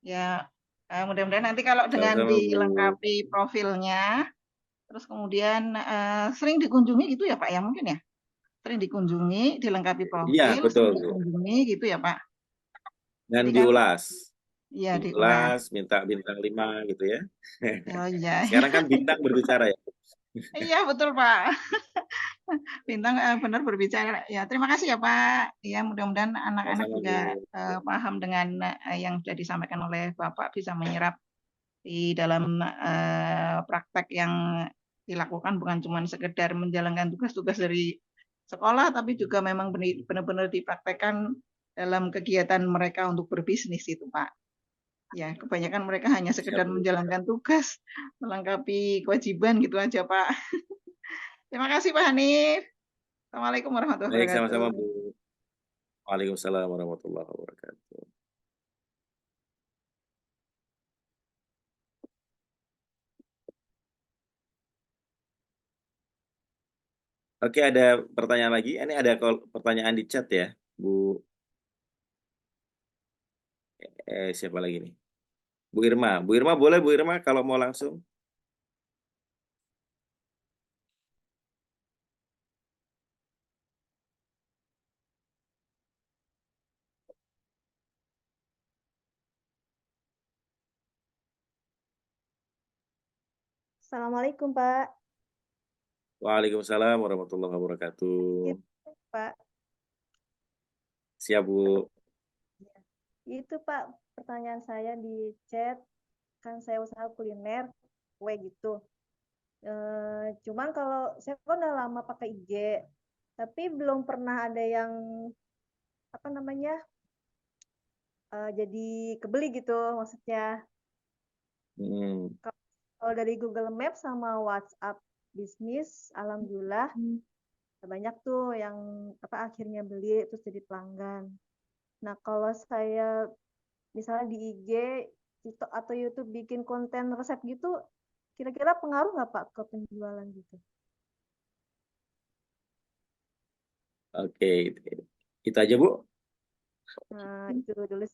S3: Ya, mudah-mudahan nanti kalau dengan
S1: Sama-sama Bu.
S3: dilengkapi profilnya, terus kemudian sering dikunjungi gitu ya Pak ya mungkin ya? Sering dikunjungi, dilengkapi
S1: Iya,
S3: profil,
S1: betul
S3: sering
S1: Bu.
S3: dikunjungi gitu ya Pak.
S1: Dan
S3: Nanti kan,
S1: diulas.
S3: ya diulas.
S1: Diulas, minta bintang 5 gitu ya.
S3: Oh iya,
S1: Sekarang kan bintang berbicara ya.
S3: iya betul Pak. Bintang benar berbicara. Ya, terima kasih ya Pak. Ya, mudah-mudahan anak-anak
S1: Sama-sama
S3: juga
S1: Bu.
S3: paham dengan yang sudah disampaikan oleh Bapak, bisa menyerap di dalam praktek yang dilakukan, bukan cuma sekedar menjalankan tugas-tugas dari sekolah, tapi juga memang benar-benar dipraktekkan dalam kegiatan mereka untuk berbisnis itu Pak. Ya, kebanyakan mereka hanya
S1: Siap
S3: sekedar
S1: Bu.
S3: menjalankan tugas, melengkapi kewajiban gitu aja Pak. Terima kasih Pak Hanif. Assalamualaikum warahmatullahi
S1: Baik,
S3: wabarakatuh.
S1: sama-sama Bu. Waalaikumsalam warahmatullahi wabarakatuh. Oke, ada pertanyaan lagi. Ini ada pertanyaan di chat ya, Bu. Siapa lagi nih? Bu Irma. Bu Irma boleh Bu Irma kalau mau langsung.
S4: Assalamualaikum Pak.
S1: Waalaikumsalam warahmatullahi wabarakatuh.
S4: Itu Pak,
S1: Siap Bu.
S4: itu Pak pertanyaan saya di chat, kan saya usaha kuliner, kue gitu. Cuman kalau saya kan udah lama pakai IG, tapi belum pernah ada yang apa namanya jadi kebeli gitu maksudnya.
S1: Hmm.
S4: Kalau dari Google Maps sama WhatsApp bisnis, alhamdulillah banyak tuh yang apa akhirnya beli terus jadi pelanggan. Nah kalau saya misalnya di IG, TikTok atau YouTube bikin konten resep gitu, kira-kira pengaruh nggak Pak ke penjualan gitu?
S1: Oke, itu aja Bu.
S4: Nah, itu dulu.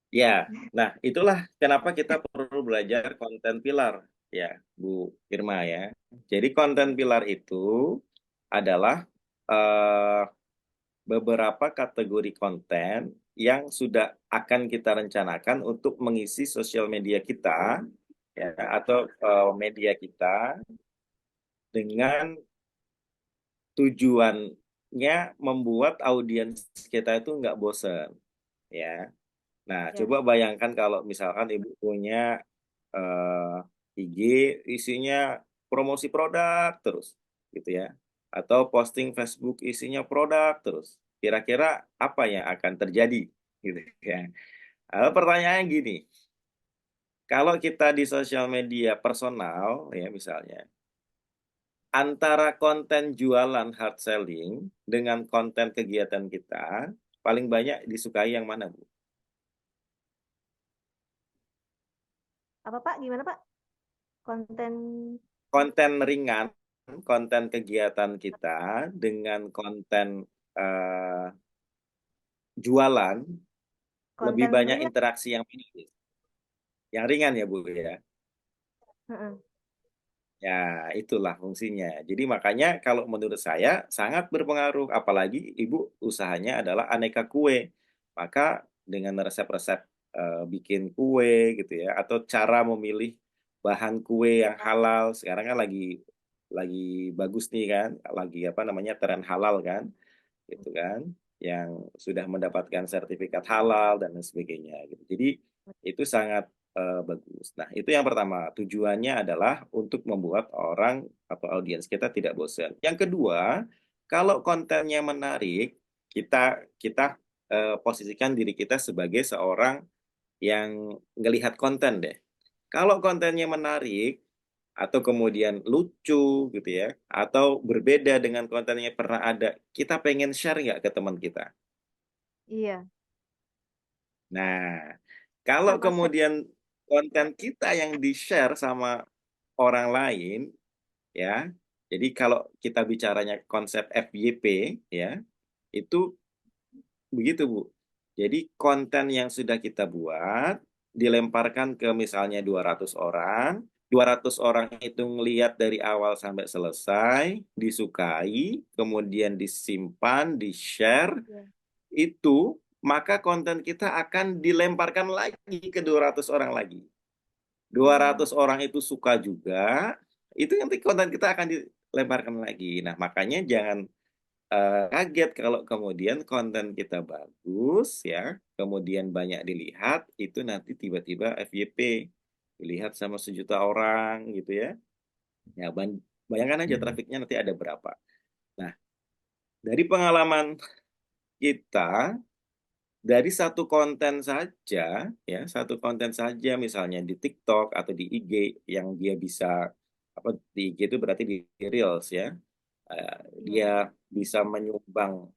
S1: Ya, nah itulah kenapa kita perlu belajar konten pilar ya, Bu Irma ya. Jadi konten pilar itu adalah eh, beberapa kategori konten yang sudah akan kita rencanakan untuk mengisi sosial media kita ya atau media kita dengan tujuannya membuat audiens kita itu nggak bosan ya. Nah,
S4: Ya,
S1: coba bayangkan kalau misalkan Ibu punya IG isinya promosi produk terus gitu ya. Atau posting Facebook isinya produk terus. Kira-kira apa yang akan terjadi gitu ya. Lalu pertanyaannya gini, kalau kita di sosial media personal ya misalnya, antara konten jualan hard selling dengan konten kegiatan kita, paling banyak disukai yang mana, Bu?
S4: apa Pak? Gimana Pak? Konten
S1: Konten ringan, konten kegiatan kita dengan konten eh, jualan, lebih
S4: konten
S1: banyak
S4: ringan.
S1: interaksi yang mana? Yang ringan ya, Bu ya.
S4: Heeh.
S1: Ya, itulah fungsinya. Jadi makanya kalau menurut saya sangat berpengaruh, apalagi Ibu usahanya adalah aneka kue. Maka dengan resep-resep bikin kue gitu ya, atau cara memilih bahan kue yang halal, sekarang kan lagi bagus nih kan, lagi apa namanya tren halal kan, gitu kan, yang sudah mendapatkan sertifikat halal dan lain sebagainya gitu. Jadi itu sangat bagus. Nah, itu yang pertama. Tujuannya adalah untuk membuat orang atau audiens kita tidak bosan. Yang kedua, kalau kontennya menarik, kita posisikan diri kita sebagai seorang yang ngelihat konten deh. Kalau kontennya menarik atau kemudian lucu gitu ya, atau berbeda dengan konten yang pernah ada, kita pengen share nggak ke teman kita?
S4: Iya,
S1: Nah, kalau
S4: sama saya.
S1: kemudian konten kita yang di-share sama orang lain, ya, jadi kalau kita bicaranya konsep FYP, ya, itu begitu, Bu. Jadi konten yang sudah kita buat dilemparkan ke misalnya 200 orang, 200 orang itu ngelihat dari awal sampai selesai, disukai, kemudian disimpan, di-share,
S4: Iya.
S1: itu maka konten kita akan dilemparkan lagi ke 200 orang lagi. 200 orang itu suka juga, itu nanti konten kita akan dilemparkan lagi. Nah, makanya jangan kaget kalau kemudian konten kita bagus ya, kemudian banyak dilihat, itu nanti tiba-tiba FYP dilihat sama 1 juta orang gitu ya. Ya, bayangkan aja trafiknya nanti ada berapa. Nah, dari pengalaman kita, dari satu konten saja, ya, satu konten saja misalnya di TikTok atau di IG yang dia bisa, apa, di IG itu berarti di Reels ya,
S4: Iya.
S1: dia bisa menyumbang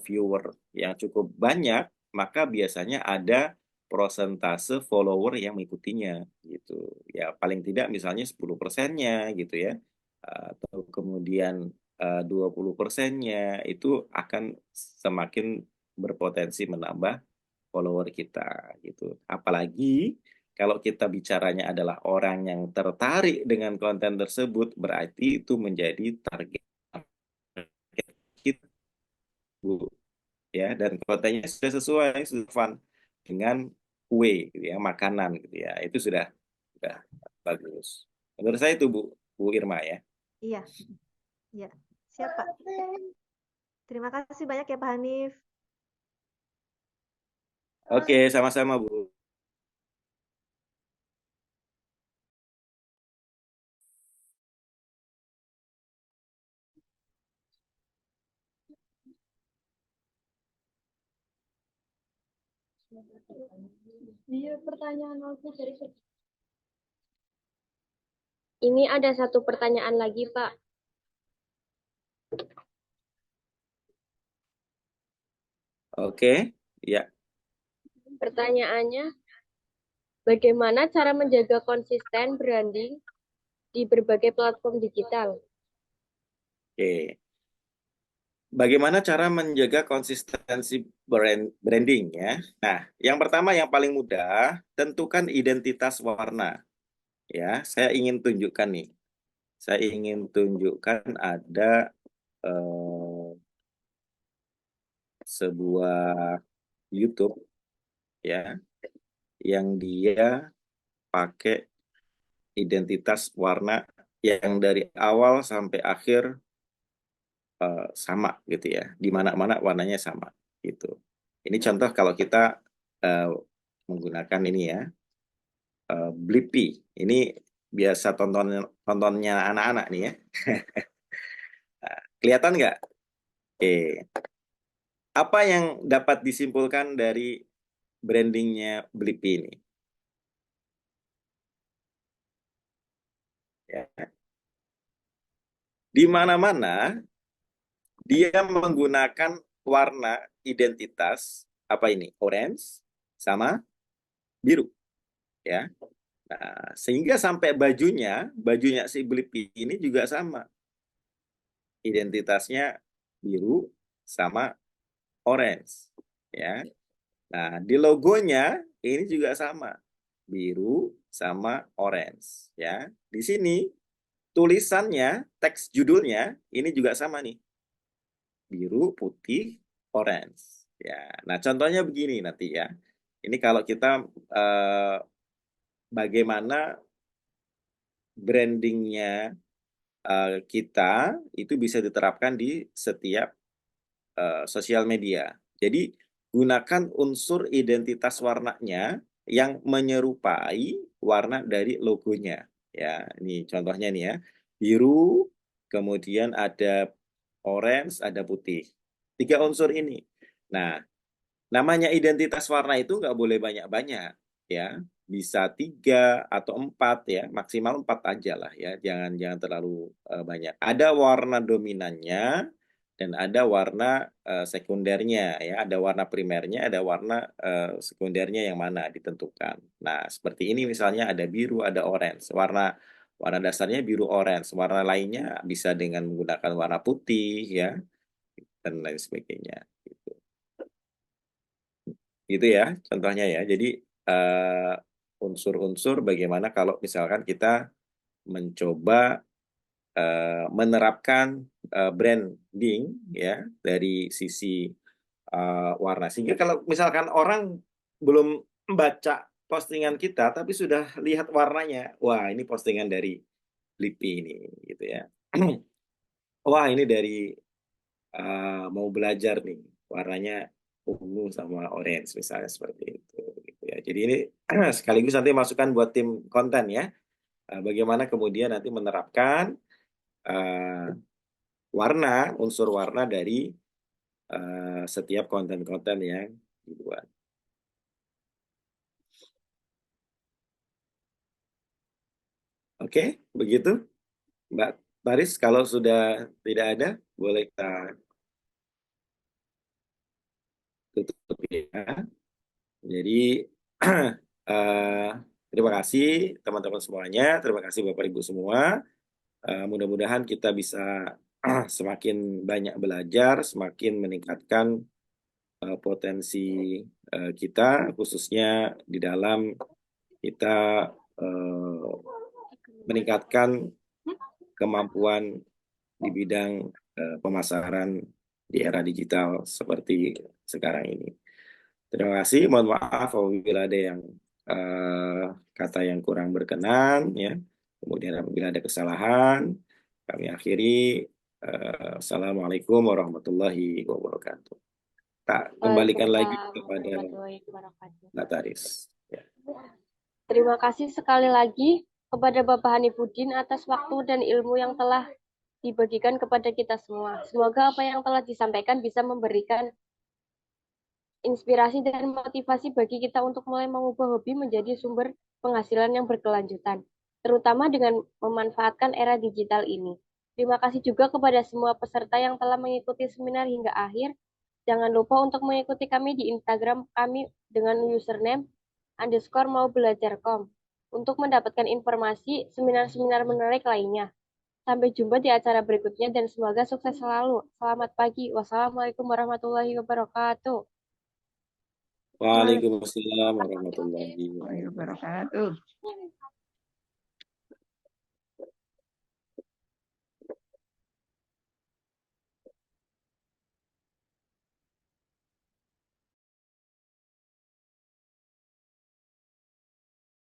S1: viewer yang cukup banyak, maka biasanya ada prosentase follower yang mengikutinya gitu. Ya paling tidak misalnya 10%-nya gitu ya. Atau kemudian 20%-nya itu akan semakin berpotensi menambah follower kita gitu. Apalagi kalau kita bicaranya adalah orang yang tertarik dengan konten tersebut, berarti itu menjadi target kita, Bu, ya, dan kontennya sudah sesuai, sudah fun dengan kue gitu ya, makanan gitu ya. Itu sudah bagus. Menurut saya itu Bu Irma ya.
S4: Iya, iya. Siap, Pak. Terima kasih banyak ya, Pak Hanif.
S1: Oke, sama-sama Bu.
S2: Iya, pertanyaan aku dari ini ada satu pertanyaan lagi, Pak.
S1: Oke, ya.
S2: Pertanyaannya, bagaimana cara menjaga konsisten branding di berbagai platform digital?
S1: Oke. Bagaimana cara menjaga konsistensi branding ya? Nah, yang pertama yang paling mudah, tentukan identitas warna. Ya, saya ingin tunjukkan nih. Saya ingin tunjukkan ada sebuah YouTube ya, yang dia pakai identitas warna yang dari awal sampai akhir sama gitu ya. Di mana-mana warnanya sama gitu. Ini contoh kalau kita menggunakan ini ya, Blippi. Ini biasa tontonnya anak-anak nih ya. Kelihatan nggak? Oke. Apa yang dapat disimpulkan dari brandingnya Blippi ini? Ya. Di mana-mana dia menggunakan warna identitas apa ini? Orange sama biru, ya. Nah, sehingga sampai bajunya si Blippi ini juga sama. Identitasnya biru sama orange, ya. Nah, di logonya ini juga sama. Biru sama orange, ya. Di sini tulisannya, teks judulnya ini juga sama nih. Biru, putih, orange. Ya. Nah, contohnya begini nanti ya. Ini kalau kita bagaimana brandingnya kita itu bisa diterapkan di setiap sosial media. Jadi gunakan unsur identitas warnanya yang menyerupai warna dari logonya. Ya, ini contohnya nih ya. Biru, kemudian ada orange, ada putih. 3 unsur ini. Nah, namanya identitas warna itu nggak boleh banyak-banyak, ya. Bisa 3 atau 4 ya, maksimal 4 aja lah ya, jangan terlalu banyak. Ada warna dominannya dan ada warna sekundernya ya, ada warna primernya, ada warna sekundernya yang mana ditentukan. Nah, seperti ini misalnya ada biru, ada orange. Warna warna dasarnya biru orange, warna lainnya bisa dengan menggunakan warna putih ya dan lain sebagainya. Gitu ya contohnya ya. Jadi unsur-unsur bagaimana kalau misalkan kita mencoba menerapkan branding ya dari sisi warna. Sehingga kalau misalkan orang belum membaca postingan kita tapi sudah lihat warnanya, wah ini postingan dari LIPI ini gitu ya. Wah ini dari mau belajar nih, warnanya ungu sama orange misalnya seperti itu gitu ya. Jadi ini sekaligus nanti masukan buat tim konten ya. Bagaimana kemudian nanti menerapkan uh, warna, unsur warna dari setiap konten-konten yang dibuat. Oke, begitu Mbak Paris. Kalau sudah tidak ada, boleh kita tutup ya. Jadi terima kasih teman-teman semuanya, terima kasih Bapak Ibu semua. Mudah-mudahan kita bisa semakin banyak belajar, semakin meningkatkan potensi kita, khususnya di dalam kita meningkatkan kemampuan di bidang pemasaran di era digital seperti sekarang ini. Terima kasih, mohon maaf apabila ada yang kata yang kurang berkenan, ya. Kemudian apabila ada kesalahan, kami akhiri. Assalamualaikum warahmatullahi wabarakatuh. Tak kembalikan lagi kepada Mbak Taris. Ya.
S2: Terima kasih sekali lagi kepada Bapak Hanifuddin atas waktu dan ilmu yang telah dibagikan kepada kita semua. Semoga apa yang telah disampaikan bisa memberikan inspirasi dan motivasi bagi kita untuk mulai mengubah hobi menjadi sumber penghasilan yang berkelanjutan, terutama dengan memanfaatkan era digital ini. Terima kasih juga kepada semua peserta yang telah mengikuti seminar hingga akhir. Jangan lupa untuk mengikuti kami di Instagram kami dengan username _maubelajar.com untuk mendapatkan informasi seminar-seminar menarik lainnya. Sampai jumpa di acara berikutnya dan semoga sukses selalu. Selamat pagi. Wassalamualaikum warahmatullahi wabarakatuh.
S1: Waalaikumsalam warahmatullahi
S3: Wabarakatuh.